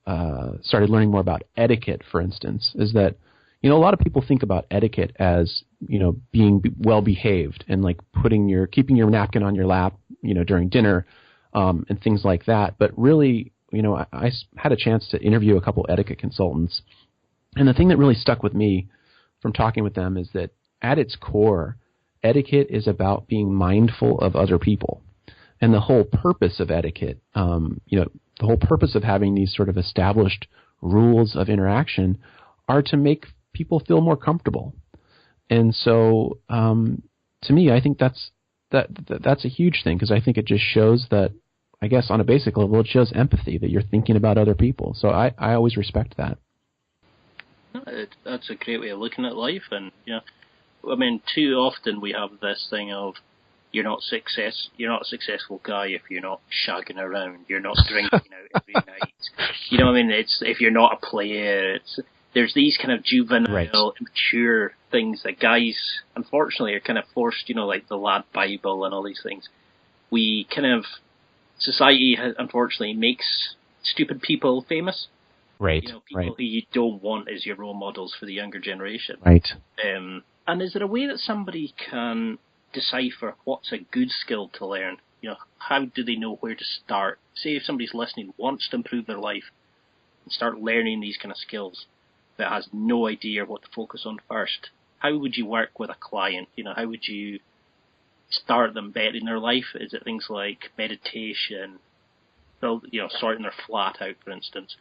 started learning more about etiquette, for instance, is that a lot of people think about etiquette as being well behaved and like keeping your napkin on your lap during dinner and things like that. But really, I had a chance to interview a couple etiquette consultants, and the thing that really stuck with me from talking with them is that at its core, etiquette is about being mindful of other people. And the whole purpose of etiquette, the whole purpose of having these sort of established rules of interaction are to make people feel more comfortable. And so, to me, I think that's a huge thing, because I think it just shows that, I guess on a basic level, it shows empathy, that you're thinking about other people. So I always respect that. That's a great way of looking at life. And, too often we have this thing of, you're not a successful guy if you're not shagging around, you're not drinking out every night. It's if you're not a player. There's these kind of juvenile, immature things that guys, unfortunately, are kind of forced, like the Lad Bible and all these things. Society, unfortunately, makes stupid people famous. Right. People who you don't want as your role models for the younger generation. Right. And is there a way that somebody can decipher what's a good skill to learn? How do they know where to start? Say if somebody's listening, wants to improve their life and start learning these kind of skills, but has no idea what to focus on first. How would you work with a client? How would you start them bettering their life? Is it things like meditation, sorting their flat out, for instance?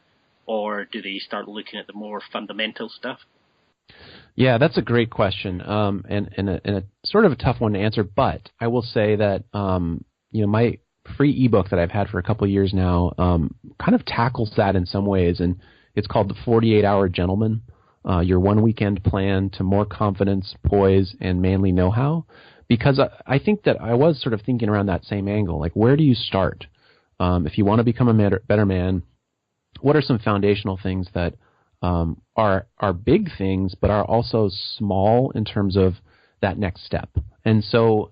Or do they start looking at the more fundamental stuff? Yeah, that's a great question, and a sort of a tough one to answer. But I will say that my free ebook that I've had for a couple of years now kind of tackles that in some ways, and it's called The 48-Hour Gentleman: Your One Weekend Plan to More Confidence, Poise, and Manly Know-How. Because I think that I was sort of thinking around that same angle, like where do you start if you want to become a better man? What are some foundational things that are big things, but are also small in terms of that next step? And so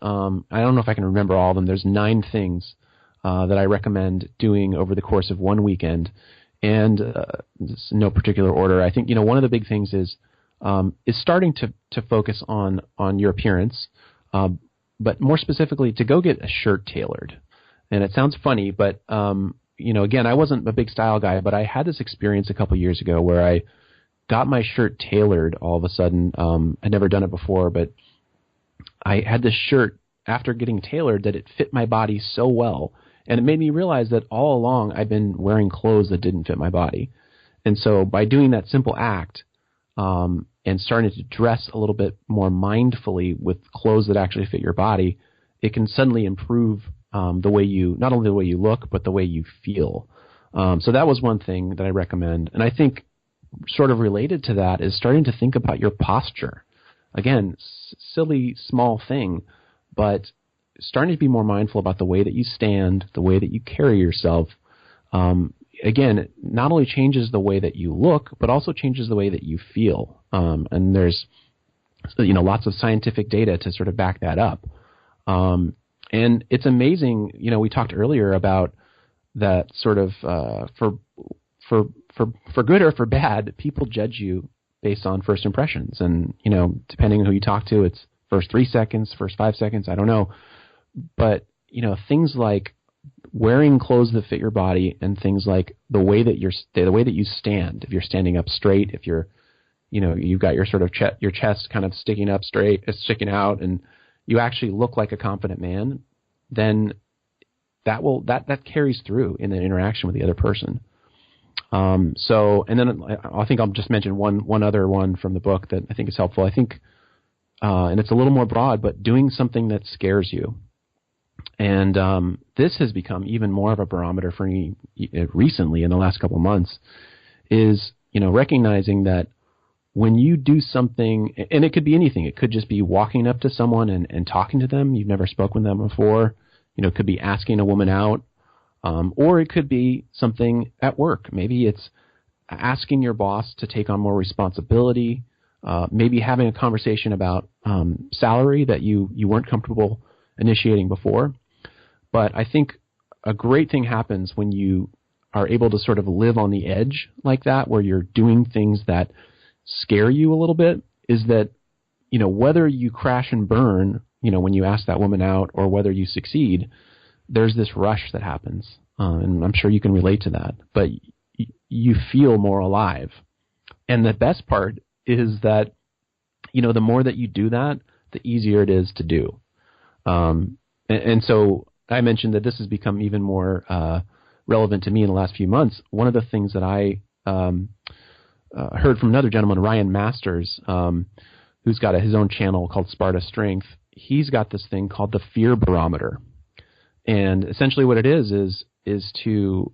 I don't know if I can remember all of them. There's 9 things that I recommend doing over the course of one weekend, and it's in no particular order. I think one of the big things is starting to focus on your appearance, but more specifically to go get a shirt tailored. And it sounds funny, but again, I wasn't a big style guy, but I had this experience a couple years ago where I got my shirt tailored all of a sudden. I'd never done it before, but I had this shirt after getting tailored that it fit my body so well. And it made me realize that all along I'd been wearing clothes that didn't fit my body. And so by doing that simple act and starting to dress a little bit more mindfully with clothes that actually fit your body, it can suddenly improve the way not only the way you look, but the way you feel. So that was one thing that I recommend. And I think sort of related to that is starting to think about your posture. Again, silly, small thing, but starting to be more mindful about the way that you stand, the way that you carry yourself. Again, it not only changes the way that you look, but also changes the way that you feel. And there's, lots of scientific data to sort of back that up. And it's amazing, we talked earlier about that sort of, for good or for bad, people judge you based on first impressions. And, depending on who you talk to, it's first 3 seconds, first 5 seconds, I don't know. But, things like wearing clothes that fit your body and things like the way that you stand, if you're standing up straight, if you're, you've got your sort of your chest kind of sticking up straight, sticking out, and you actually look like a confident man, then that carries through in the interaction with the other person. And then I think I'll just mention one other one from the book that I think is helpful. I think, and it's a little more broad, but doing something that scares you. And this has become even more of a barometer for me recently in the last couple of months, is, recognizing that when you do something, and it could be anything, it could just be walking up to someone and talking to them. You've never spoken with them before. It could be asking a woman out, or it could be something at work. Maybe it's asking your boss to take on more responsibility, maybe having a conversation about salary that you weren't comfortable initiating before. But I think a great thing happens when you are able to sort of live on the edge like that, where you're doing things that scare you a little bit, is that, whether you crash and burn, when you ask that woman out, or whether you succeed, there's this rush that happens. And I'm sure you can relate to that, but you feel more alive. And the best part is that, the more that you do that, the easier it is to do. And so I mentioned that this has become even more relevant to me in the last few months. One of the things that I heard from another gentleman, Ryan Masters, who's got his own channel called Sparta Strength. He's got this thing called the fear barometer. And essentially what it is to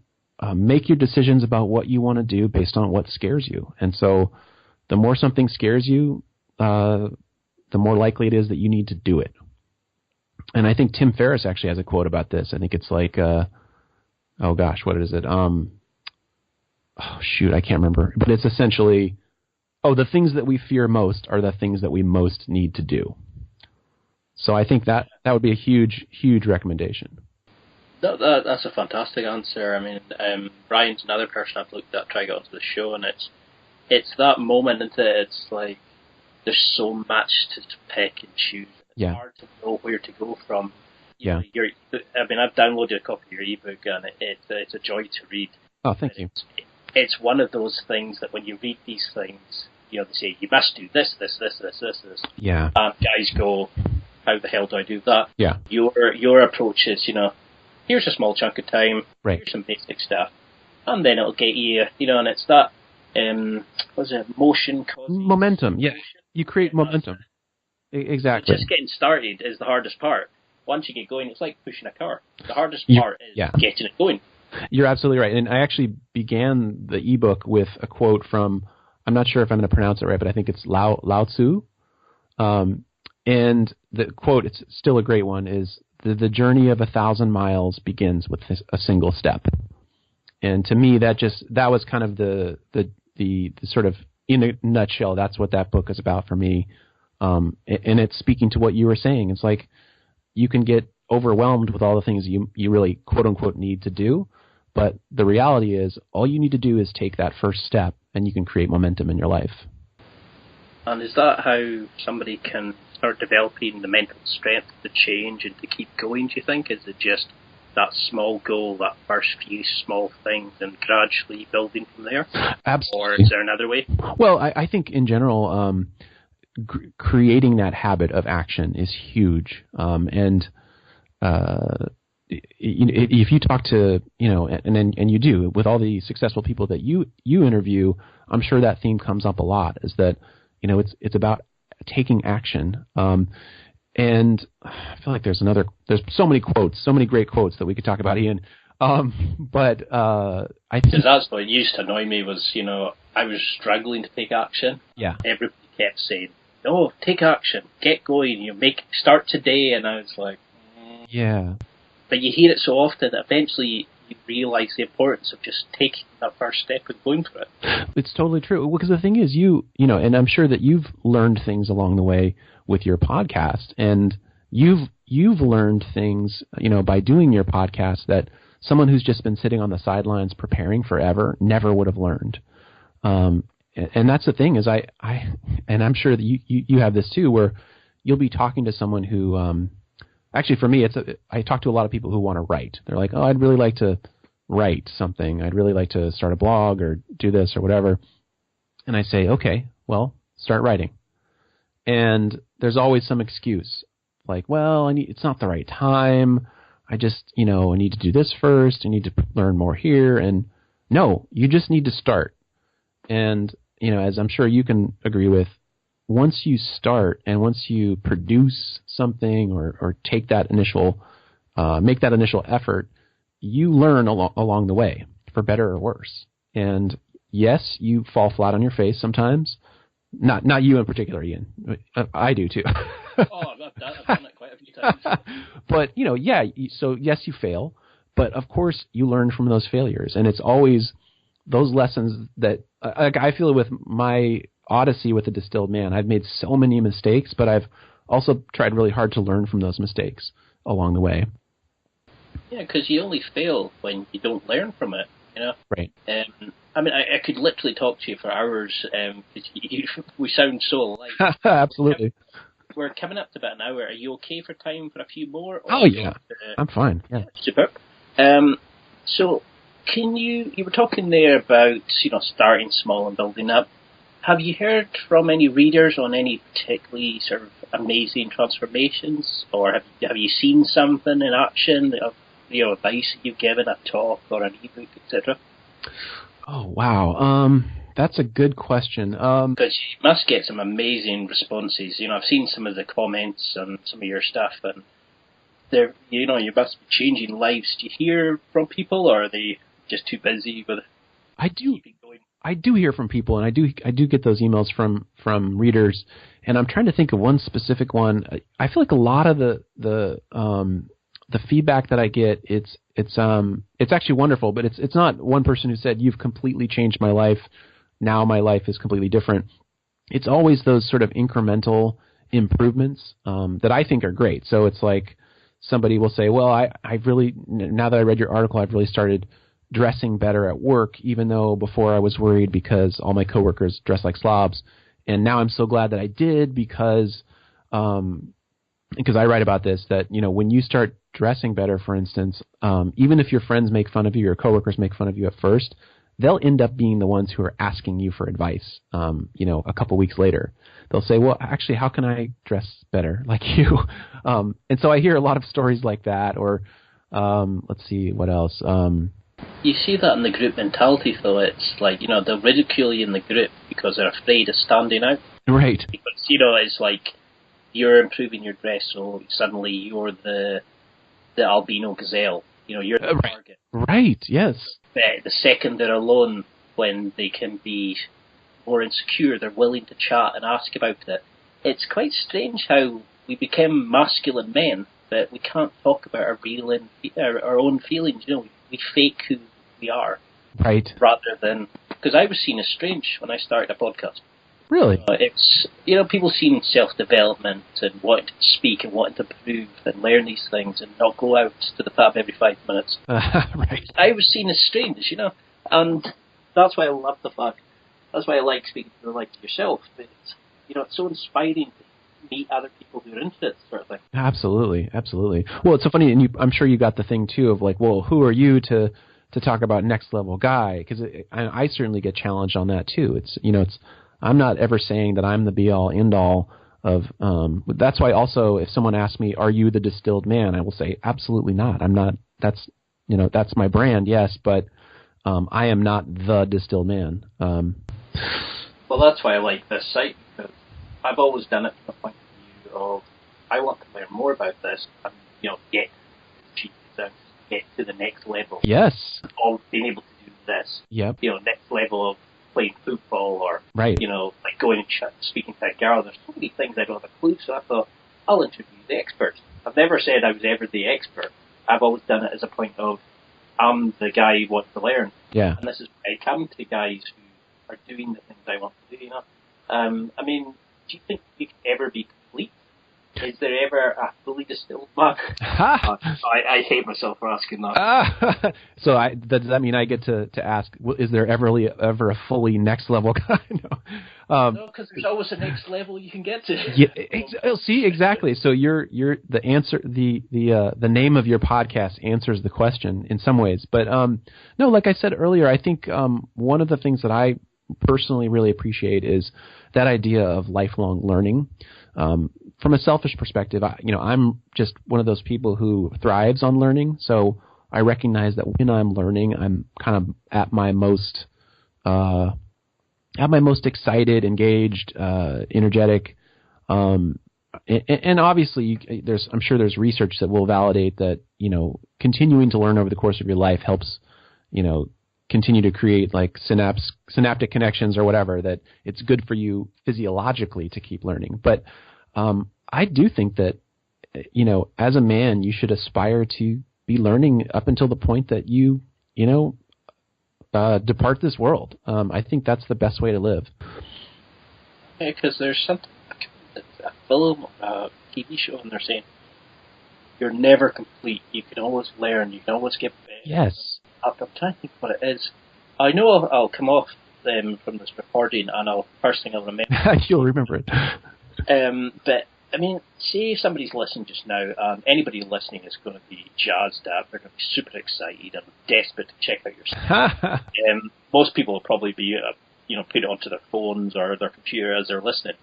make your decisions about what you want to do based on what scares you. And so the more something scares you, the more likely it is that you need to do it. And I think Tim Ferriss actually has a quote about this. I think it's like, what is it? I can't remember. But it's essentially, the things that we fear most are the things that we most need to do. So I think that would be a huge, huge recommendation. That's a fantastic answer. I mean, Brian's another person I've looked at trying to get onto the show, and it's that moment that it's like there's so much to pick and choose. It's hard to know where to go from. I've downloaded a copy of your ebook, and it's a joy to read. Oh, thank you. It's one of those things that when you read these things, they say you must do this. Yeah. And guys go, how the hell do I do that? Yeah. Your approach is, here's a small chunk of time, right. Here's some basic stuff, and then it'll get you, and it's that, motion causing momentum. Yeah, motion. You create momentum. Exactly. Just getting started is the hardest part. Once you get going, it's like pushing a car. The hardest part is getting it going. You're absolutely right. And I actually began the ebook with a quote from, I'm not sure if I'm going to pronounce it right, but I think it's Lao Tzu. And the quote, it's still a great one, is the journey of 1,000 miles begins with a single step. And to me, that was kind of the sort of, in a nutshell, that's what that book is about for me. And it's speaking to what you were saying. It's like you can get overwhelmed with all the things you really, quote unquote, need to do. But the reality is all you need to do is take that first step, and you can create momentum in your life. And is that how somebody can start developing the mental strength to change and to keep going, do you think? Is it just that small goal, that first few small things, and gradually building from there? Absolutely. Or is there another way? Well, I think in general, creating that habit of action is huge. If you talk to, and you do, with all the successful people that you interview, I'm sure that theme comes up a lot, is that, it's about taking action. And I feel like there's so many great quotes that we could talk about, Ian. I think that's what used to annoy me was, I was struggling to take action. Yeah. Everybody kept saying, "No, take action, get going, start today," and I was like, Yeah. But you hear it so often that eventually you realise the importance of just taking that first step and going for it. It's totally true. Because the thing is, you know, and I'm sure that you've learned things along the way with your podcast, and you've learned things, you know, by doing your podcast that someone who's just been sitting on the sidelines preparing forever never would have learned. And that's the thing is and I'm sure that you have this too, where you'll be talking to someone who, actually for me, I talk to a lot of people who want to write. They're like, oh, I'd really like to write something. I'd really like to start a blog or do this or whatever. And I say, okay, well, start writing. And there's always some excuse. Like, well, it's not the right time. I just, you know, I need to do this first. I need to learn more here. And no, you just need to start. And, you know, as I'm sure you can agree with, once you start and once you produce something or take that initial, make that initial effort, you learn along the way, for better or worse. And yes, you fall flat on your face sometimes. Not you in particular, Ian. I do too. Oh, I've done it quite a few times. But, you know, yeah, so yes, you fail. But, of course, you learn from those failures. And it's always those lessons that I feel with my odyssey with the Distilled Man. I've made so many mistakes, but I've also tried really hard to learn from those mistakes along the way. Yeah, because you only fail when you don't learn from it, you know? Right. I mean, I could literally talk to you for hours because we sound so alike. Absolutely. We're coming up to about an hour. Are you okay for time for a few more? Oh, yeah. I'm fine. Yeah. Superb. So, you were talking there about, you know, starting small and building up. Have you heard from any readers on any particularly sort of amazing transformations? Or have you seen something in action, you know, advice you've given, a talk or an ebook, etc.? Oh, wow. That's a good question. Because you must get some amazing responses. You know, I've seen some of the comments on some of your stuff, and they're, you know, you must be changing lives. Do you hear from people, or are they just too busy with keeping going? I do hear from people, and I do get those emails from readers, and I'm trying to think of one specific one. I feel like a lot of the feedback that I get, it's actually wonderful, but it's not one person who said, you've completely changed my life. Now my life is completely different. It's always those sort of incremental improvements that I think are great. So it's like somebody will say, well, I really, now that I read your article, I've really started dressing better at work, even though before I was worried because all my coworkers dress like slobs. And now I'm so glad that I did because I write about this, that, you know, when you start dressing better, for instance, even if your friends make fun of you, your coworkers make fun of you at first, they'll end up being the ones who are asking you for advice. You know, a couple weeks later, they'll say, well, actually, how can I dress better like you? And so I hear a lot of stories like that, or let's see, what else? You see that in the group mentality, though. It's like, you know, they'll ridicule you in the group because they're afraid of standing out. Right. Because, you know, it's like you're improving your dress, so suddenly you're the albino gazelle. You know, you're the target. Right, yes. The second they're alone, when they can be more insecure, they're willing to chat and ask about it. It's quite strange how we become masculine men, but we can't talk about our own feelings. You know, we fake who we are. Right. Rather than, because I was seen as strange when I started a podcast. Really? It's, you know, people seeing self-development and wanting to speak and wanting to prove and learn these things and not go out to the pub every 5 minutes. Right. I was seen as strange, you know, and that's why I love the fact. That's why I like speaking to people like yourself. It's, you know, it's so inspiring to meet other people who are into this sort of thing. Absolutely, absolutely. Well, it's so funny, and I'm sure you got the thing too of like, well, who are you to talk about Next Level Guy? Because I certainly get challenged on that too. It's, you know, I'm not ever saying that I'm the be-all, end-all of, that's why also if someone asks me, are you the Distilled Man? I will say, absolutely not. I'm not, that's, you know, that's my brand, yes, but I am not the Distilled Man. Well, that's why I like this site, because I've always done it from the point of view of, I want to learn more about this and, you know, get to the next level. Yes. Of being able to do this. Yep. You know, next level of playing football. Right. You know, like going and speaking to a girl, there's so many things I don't have a clue, so I thought, I'll interview the experts. I've never said I was ever the expert. I've always done it as a point of, I'm the guy who wants to learn. Yeah. And this is why I come to guys who are doing the things I want to do, you know. I mean, do you think you can ever be complete? Is there ever a fully distilled mug? I hate myself for asking that. So does that mean I get to ask, is there ever a fully next level guy? No, because there's always a next level you can get to. Yeah, see, exactly. So you're the answer. The name of your podcast answers the question in some ways. But no, like I said earlier, I think one of the things that I personally really appreciate is that idea of lifelong learning. From a selfish perspective, I'm just one of those people who thrives on learning. So I recognize that when I'm learning, I'm kind of at my most excited, engaged, energetic. And obviously, I'm sure there's research that will validate that, continuing to learn over the course of your life helps, continue to create like synaptic connections or whatever, that it's good for you physiologically to keep learning. But I do think that, as a man, you should aspire to be learning up until the point that you depart this world. I think that's the best way to live. Yeah, because there's something, a film, a TV show, and they're saying, you're never complete. You can always learn. You can always get better. Yes. I'm trying to think what it is. I know I'll come off from this recording, and first thing I'll remember. You'll remember it. But, I mean, say somebody's listening just now, and anybody listening is going to be jazzed up. They're going to be super excited and desperate to check out your stuff. Most people will probably be, put it onto their phones or their computer as they're listening.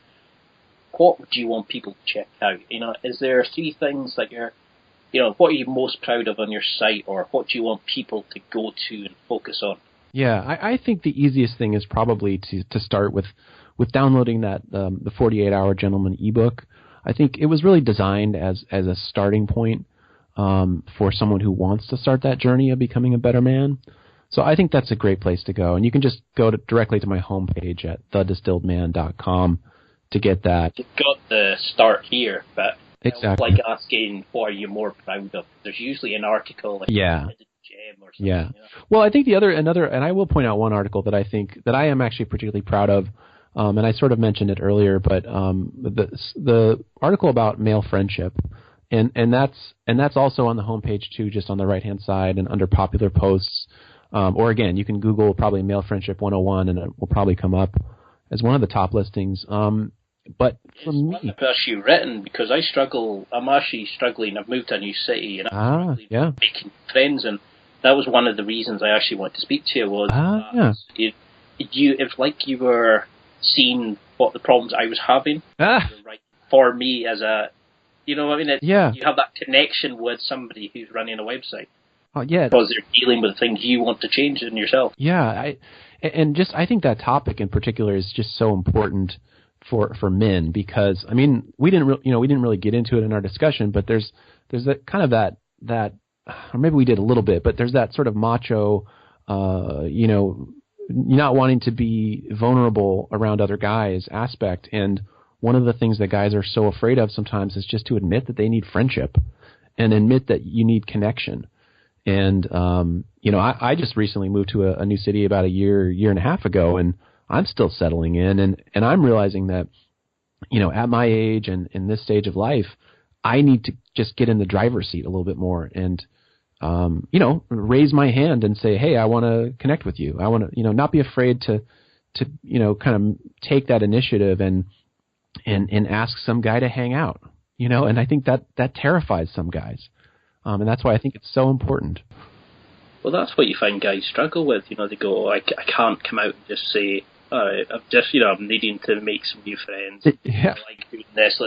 What would you want people to check out? Is there 3 things that what are you most proud of on your site, or what do you want people to go to and focus on? Yeah, I think the easiest thing is probably to start with downloading that the 48-Hour Gentleman ebook. I think it was really designed as a starting point for someone who wants to start that journey of becoming a better man. So I think that's a great place to go. And you can just go directly to my homepage at thedistilledman.com to get that. You've got the start here, but exactly. Like asking, what are you more proud of? There's usually an article like yeah. Gem or something. Yeah. Well, I think and I will point out one article that I think that I am actually particularly proud of. And I sort of mentioned it earlier, but the article about male friendship, and that's also on the homepage too, just on the right hand side and under popular posts. Or again, you can Google probably Male Friendship 101, and it will probably come up as one of the top listings. But for me, one of the best you've written, because I'm actually struggling. I've moved to a new city, and I'm making friends, and that was one of the reasons I actually wanted to speak to you. Was it's like you were seeing what the problems I was having, right, for me as a, you have that connection with somebody who's running a website. Oh, yeah. Because they're dealing with things you want to change in yourself. Yeah, I think that topic in particular is just so important for men, because I mean we didn't really get into it in our discussion, but there's that kind of that or maybe we did a little bit, but there's that sort of macho, not wanting to be vulnerable around other guys aspect. And one of the things that guys are so afraid of sometimes is just to admit that they need friendship and admit that you need connection. And, I just recently moved to a new city about a year and a half ago, and I'm still settling in. And I'm realizing that, at my age and in this stage of life, I need to just get in the driver's seat a little bit more and, raise my hand and say, hey, I want to connect with you. I want to, not be afraid to kind of take that initiative and ask some guy to hang out, and I think that terrifies some guys. And that's why I think it's so important. Well, that's what you find guys struggle with. They go, I can't come out and just say, I'm just, I'm needing to make some new friends. Yeah. I like doing this.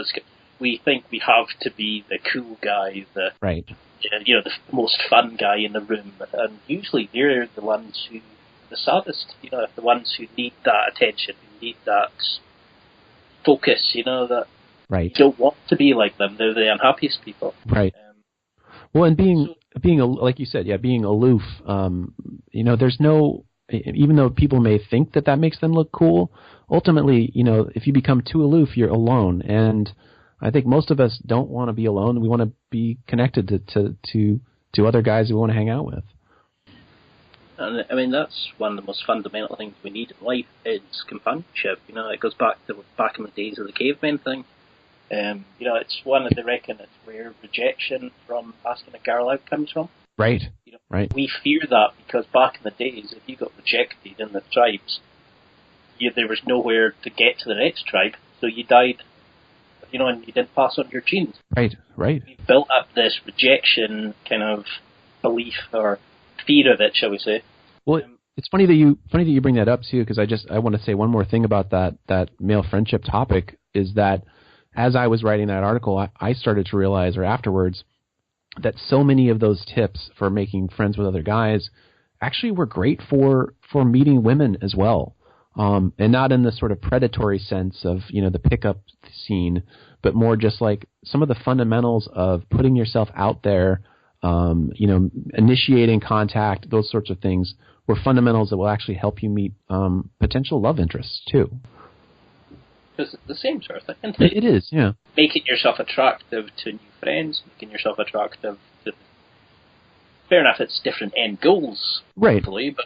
We think we have to be the cool guy, right. The most fun guy in the room. And usually they're the ones who, the saddest, the ones who need that attention, who need that focus, that right. You don't want to be like them. They're the unhappiest people. Right. Well, and being like you said, being aloof. There's no. even though people may think that makes them look cool, ultimately, if you become too aloof, you're alone. And I think most of us don't want to be alone. We want to be connected to other guys we want to hang out with. And I mean, that's one of the most fundamental things we need in life is companionship. It goes back in the days of the cavemen thing. It's one of the reckon it's where rejection from asking a girl out comes from. Right. Right. We fear that because back in the days, if you got rejected in the tribes, there was nowhere to get to the next tribe, so you died. And you didn't pass on your genes. Right. We built up this rejection kind of belief or fear of it, shall we say? Well, it's funny that you bring that up too, because I want to say one more thing about that male friendship topic is that as I was writing that article, I started to realize, or afterwards, that so many of those tips for making friends with other guys actually were great for meeting women as well. And not in the sort of predatory sense of, the pickup scene, but more just like some of the fundamentals of putting yourself out there, initiating contact, those sorts of things were fundamentals that will actually help you meet potential love interests too. It's the same sort of thing, isn't it? It is, yeah. Making yourself attractive to new friends, making yourself attractive to... Fair enough, it's different end goals, right? Hopefully, but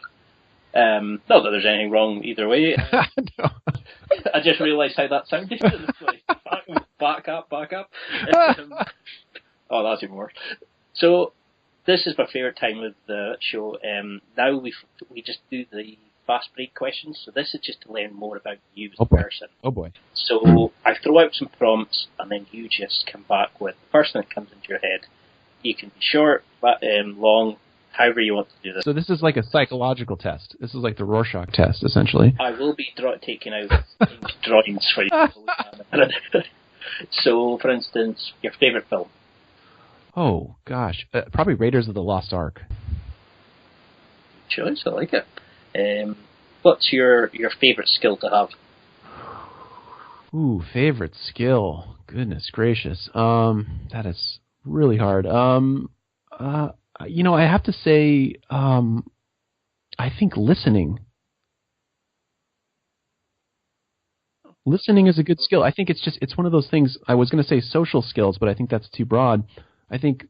not that there's anything wrong either way. No. I just realised how that sounded. Back up. Oh, that's even worse. So, this is my favourite time of the show. Now we just do the fast break questions. So this is just to learn more about you as a person. Oh boy. So I throw out some prompts, and then you just come back with the first thing that comes into your head. You can be short, but long, however you want to do this. So this is like a psychological test. This is like the Rorschach test, essentially. I will be taking out drawings for you. So, for instance, your favourite film? Oh, gosh. Probably Raiders of the Lost Ark. Choice, I like it. What's your favourite skill to have? Ooh, favorite skill. Goodness gracious. That is really hard. I have to say, I think listening. Listening is a good skill. I think it's one of those things. I was going to say social skills, but I think that's too broad. I think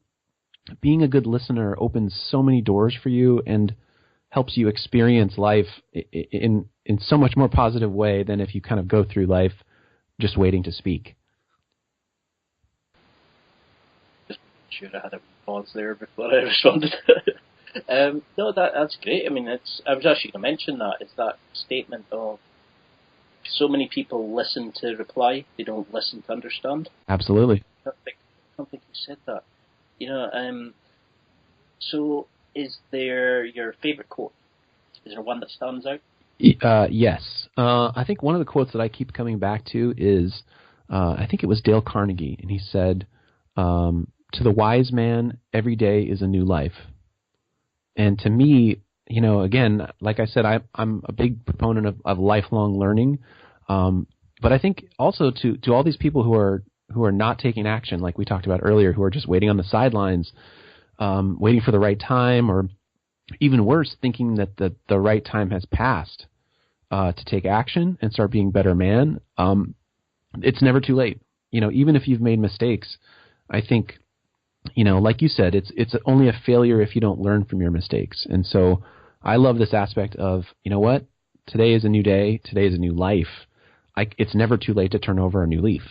being a good listener opens so many doors for you and helps you experience life in so much more positive way than if you kind of go through life just waiting to speak. Just sure I had a pause there before I responded. No, that's great. I mean, I was actually going to mention that. It's that statement of so many people listen to reply, they don't listen to understand. Absolutely. I don't think you said that. So is there your favourite quote? Is there one that stands out? Yes. I think one of the quotes that I keep coming back to is, I think it was Dale Carnegie, and he said, to the wise man, every day is a new life. And to me, again, like I said, I'm a big proponent of lifelong learning. But I think also to all these people who are not taking action, like we talked about earlier, who are just waiting on the sidelines, waiting for the right time, or even worse, thinking that the right time has passed to take action and start being a better man. It's never too late. Even if you've made mistakes, I think, like you said, it's only a failure if you don't learn from your mistakes. And so I love this aspect of, what? Today is a new day. Today is a new life. It's never too late to turn over a new leaf.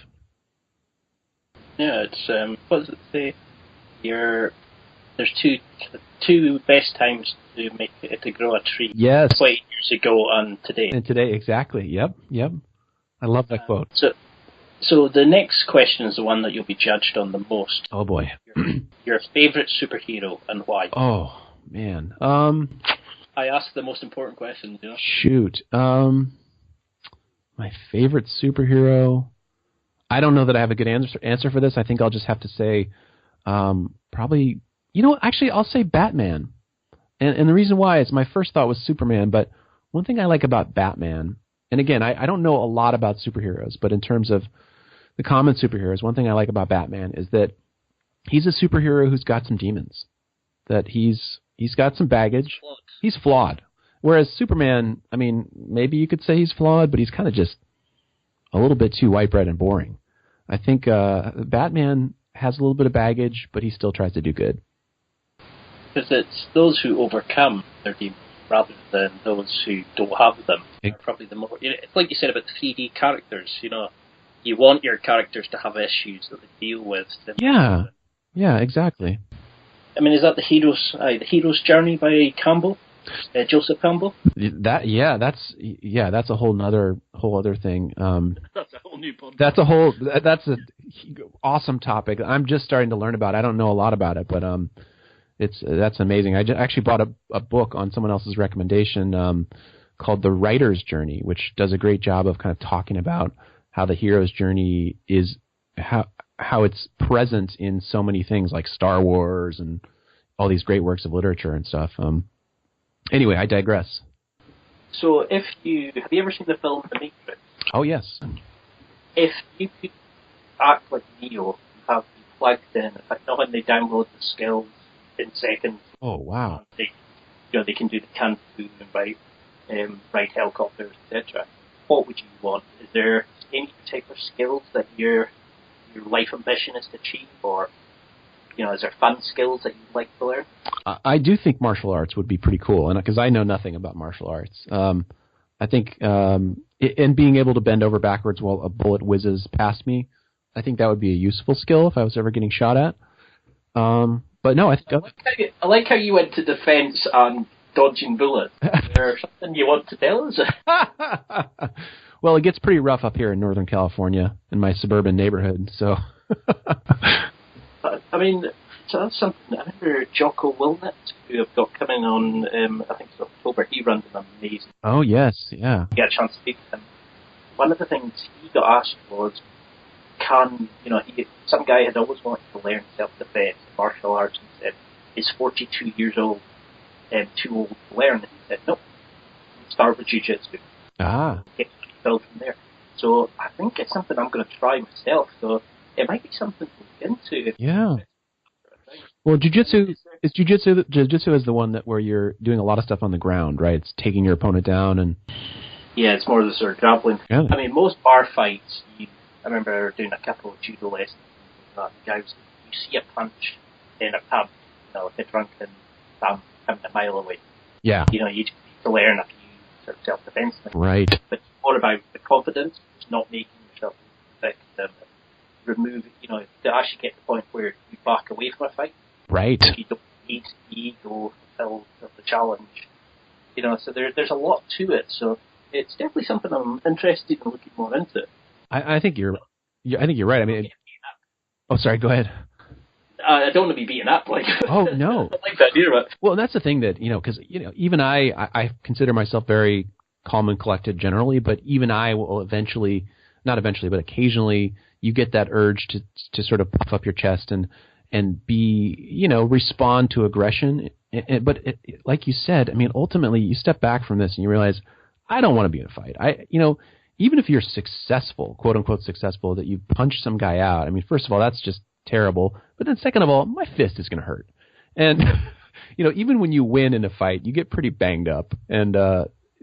Yeah, it's what does it say? There's two best times to grow a tree. Yes. 20 years ago and today. And today, exactly. Yep. I love that quote. So the next question is the one that you'll be judged on the most. Oh boy. Your favorite superhero and why? Oh man. I asked the most important question. Shoot. My favorite superhero. I don't know that I have a good answer for this. I think I'll just have to say, probably. Actually, I'll say Batman. And the reason why is my first thought was Superman, but one thing I like about Batman, and again, I don't know a lot about superheroes, but in terms of the common superheroes, one thing I like about Batman is that he's a superhero who's got some demons, that he's got some baggage. He's flawed. Whereas Superman, I mean, maybe you could say he's flawed, but he's kind of just a little bit too white bread and boring. I think Batman has a little bit of baggage, but he still tries to do good. Because it's those who overcome their demons rather than those who don't have them. Probably the more. It's like you said about the 3D characters. You want your characters to have issues that they deal with. Yeah, exactly. I mean, is that the hero's journey by Campbell, Joseph Campbell? That's a whole other thing. That's a whole new podcast. That's an awesome topic. I'm just starting to learn about it. I don't know a lot about it, but that's amazing. I actually bought a book on someone else's recommendation called The Writer's Journey, which does a great job of kind of talking about how the hero's journey is how it's present in so many things like Star Wars and all these great works of literature and stuff. Anyway, I digress. So have you ever seen the film The Matrix? Oh, yes. If you could act like Neo, have you plugged in, when they download the skills in seconds. Oh, wow. They can do the kung fu and ride helicopters, etc. What would you want? Is there any particular skills that your life ambition is to achieve, or is there fun skills that you'd like to learn? I do think martial arts would be pretty cool, and because I know nothing about martial arts, I think and being able to bend over backwards while a bullet whizzes past me, I think that would be a useful skill if I was ever getting shot at. But no, I like how you went to defense on dodging bullets. Is there something you want to tell us? Well, it gets pretty rough up here in Northern California in my suburban neighborhood, so. I mean, so that's something. I remember Jocko Willnet, who I've got coming on, I think it's October. He runs an amazing. Oh, yes, yeah. You get a chance to speak to him. One of the things he got asked was, some guy had always wanted to learn self-defense, martial arts, and said, is 42 years old and too old to learn? And he said, no, start with jiu-jitsu. Get build from there. So I think it's something I'm going to try myself. So it might be something to look into. Yeah. Well, jiu-jitsu is the one where you're doing a lot of stuff on the ground, right? It's taking your opponent down and. Yeah, it's more the sort of grappling. Yeah. I mean, most bar fights, I remember doing a couple of judo lessons. You see a punch in a pub, like a drunken bum coming a mile away. Yeah. You just need to learn a few sort of self-defense things. Right. But it's more about the confidence, it's not making yourself victim, remove, to actually get to the point where you back away from a fight. Right. You don't need the ego until the challenge. So there's a lot to it. So it's definitely something I'm interested in looking more into. I think you're right. I mean, sorry. Go ahead. I don't want to be beaten up. Oh no. I like that idea of it. Well, that's the thing that because even I consider myself very calm and collected generally, but even I will occasionally you get that urge to sort of puff up your chest and be respond to aggression. But like you said, I mean, ultimately you step back from this and you realize I don't want to be in a fight. Even if you're successful, quote unquote successful, that you punch some guy out, I mean, first of all, that's just terrible. But then second of all, my fist is going to hurt. And, even when you win in a fight, you get pretty banged up. And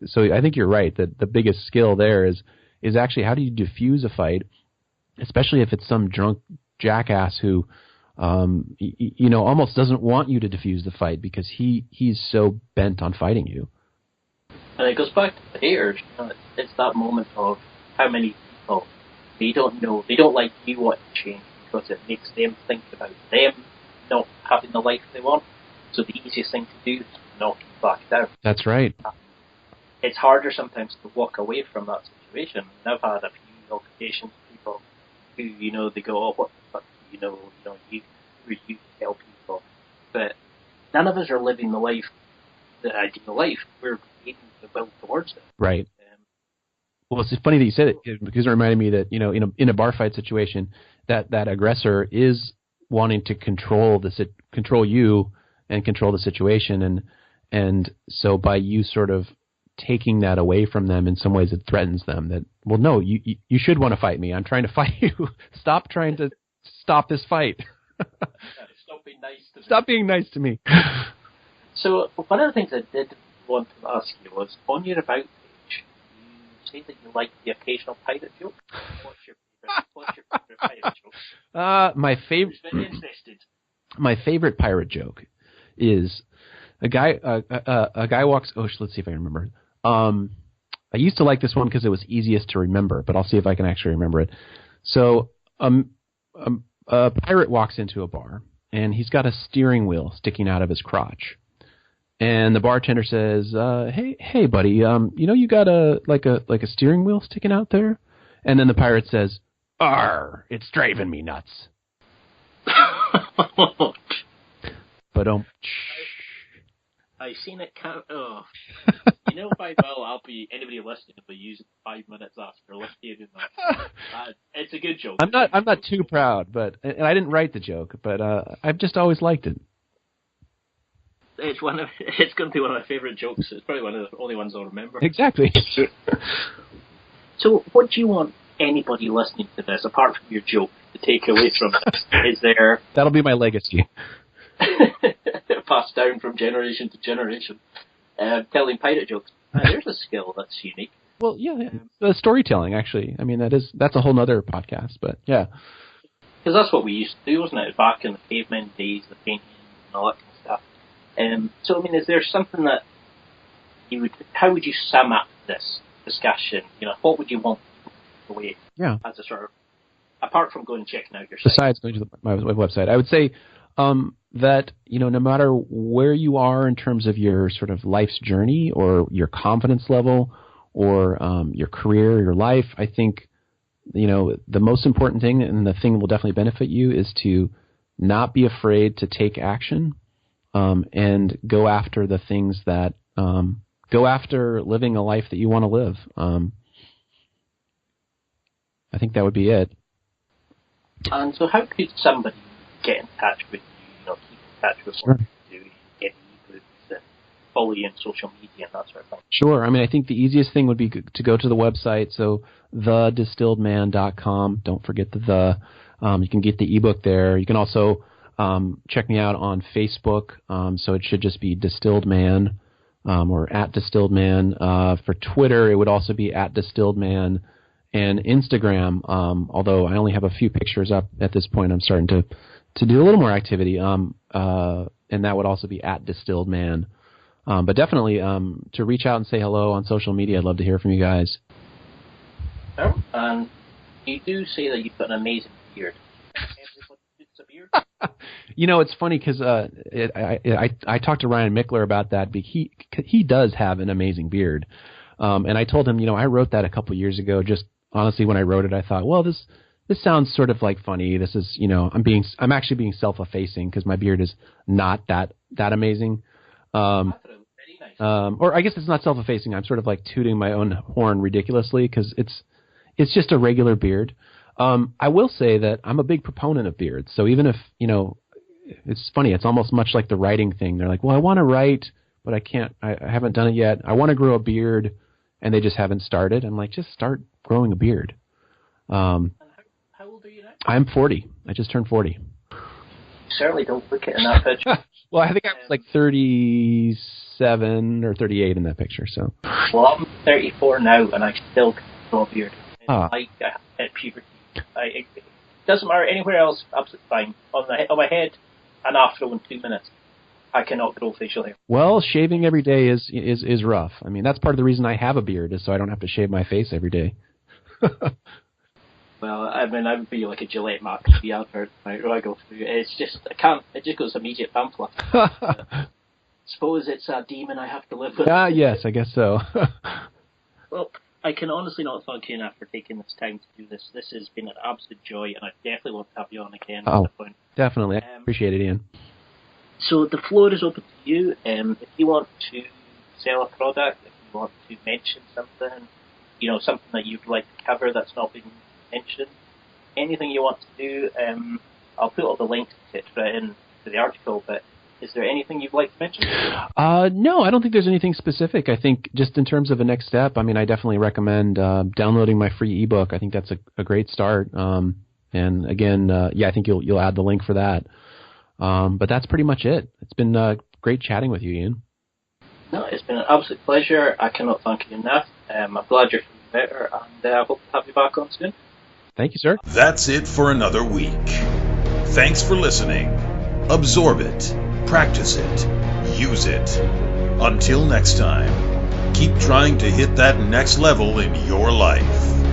so I think you're right that the biggest skill there is actually how do you diffuse a fight, especially if it's some drunk jackass who, almost doesn't want you to diffuse the fight because he's so bent on fighting you. And it goes back to the haters. It's that moment of how many people they don't like you want to change because it makes them think about them not having the life they want. So the easiest thing to do is knock you back down. That's right. It's harder sometimes to walk away from that situation. And I've had a few altercations with people who, they go, oh, what the fuck, you tell people. But none of us are living the ideal life. We're creating the will towards it. Right. Well, it's funny that you said it because it reminded me that, in a bar fight situation, that aggressor is wanting to control you and control the situation. And so by you sort of taking that away from them in some ways, it threatens them that, well, no, you should want to fight me. I'm trying to fight you. Stop trying to stop this fight. Stop being nice to me. Stop being nice to me. So one of the things I did wanted to ask you was, on your About page, you say that you like the occasional pirate joke. What's your favorite pirate joke? My favorite. Very interested. My favorite pirate joke is a guy walks. Oh, let's see if I can remember. I used to like this one because it was easiest to remember, but I'll see if I can actually remember it. So, a pirate walks into a bar, and he's got a steering wheel sticking out of his crotch. And the bartender says, "Hey, buddy, you got a steering wheel sticking out there?" And then the pirate says, "Arr, it's driving me nuts." But I've seen it count. Oh. By well, anybody listening will be using 5 minutes after listening that. It's a good joke. I'm not too proud, and I didn't write the joke, but I've just always liked it. It's going to be one of my favorite jokes. It's probably one of the only ones I'll remember. Exactly. So, what do you want anybody listening to this, apart from your joke, to take away from this? Is there... That'll be my legacy. Passed down from generation to generation. Telling pirate jokes. There's a skill that's unique. Well, yeah. Storytelling, actually. I mean, that's a whole nother podcast, but yeah. Because that's what we used to do, wasn't it? Back in the caveman days, the painting and all that kind of stuff. So, I mean, is there something that how would you sum up this discussion? What would you want to take away as a sort of, apart from going and checking out your site? Besides going to my website, I would say that, no matter where you are in terms of your sort of life's journey or your confidence level or your career, your life, I think, the most important thing and the thing that will definitely benefit you is to not be afraid to take action. And go after the things that, go after living a life that you want to live. I think that would be it. And so how could somebody get in touch with you, keep in touch with what you do, get ebooks, follow you on social media and that sort of thing? Sure. I mean, I think the easiest thing would be to go to the website. So thedistilledman.com. Don't forget the. You can get the ebook there. You can also check me out on Facebook. So it should just be Distilled Man or @DistilledMan. For Twitter, it would also be @DistilledMan. And Instagram, although I only have a few pictures up at this point, I'm starting to do a little more activity. And that would also be @DistilledMan. But definitely to reach out and say hello on social media. I'd love to hear from you guys. Oh, and you do say that you've got an amazing beard. Everybody gets a beard? It's funny because I talked to Ryan Mickler about that. He does have an amazing beard. And I told him, I wrote that a couple years ago. Just honestly, when I wrote it, I thought, well, this sounds sort of like funny. This is, I'm actually being self-effacing because my beard is not that amazing. Or I guess it's not self-effacing. I'm sort of like tooting my own horn ridiculously because it's just a regular beard. I will say that I'm a big proponent of beards. So even if, it's funny, it's almost much like the writing thing. They're like, well, I want to write, but I can't, I haven't done it yet. I want to grow a beard, and they just haven't started. I'm like, just start growing a beard. And how old are you now? I'm 40. I just turned 40. You certainly don't look it in that picture. Well, I think I was like 37 or 38 in that picture. So. Well, I'm 34 now, and I still can't grow a beard. I hit puberty. It doesn't matter anywhere else. Absolutely fine. On my head, an afro in 2 minutes. I cannot grow facial hair. Well, shaving every day is rough. I mean, that's part of the reason I have a beard is so I don't have to shave my face every day. Well, I mean, I would be like a Gillette Max TV advert right, where I go through. It's just, I can't. It just goes immediate pamphlet. Suppose it's a demon I have to live with. Yes, I guess so. Well, I can honestly not thank you enough for taking this time to do this. This has been an absolute joy, and I definitely want to have you on again. Oh, definitely. I appreciate it, Ian. So the floor is open to you. If you want to sell a product, if you want to mention something, something that you'd like to cover that's not been mentioned, anything you want to do, I'll put all the links to the article, but is there anything you'd like to mention? No, I don't think there's anything specific. I think just in terms of a next step, I mean, I definitely recommend downloading my free ebook. I think that's a great start. And again, I think you'll add the link for that. But that's pretty much it. It's been great chatting with you, Ian. No, it's been an absolute pleasure. I cannot thank you enough. I'm glad you're feeling better, and I hope to have you back on soon. Thank you, sir. That's it for another week. Thanks for listening. Absorb it, practice it, use it. Until next time, keep trying to hit that next level in your life.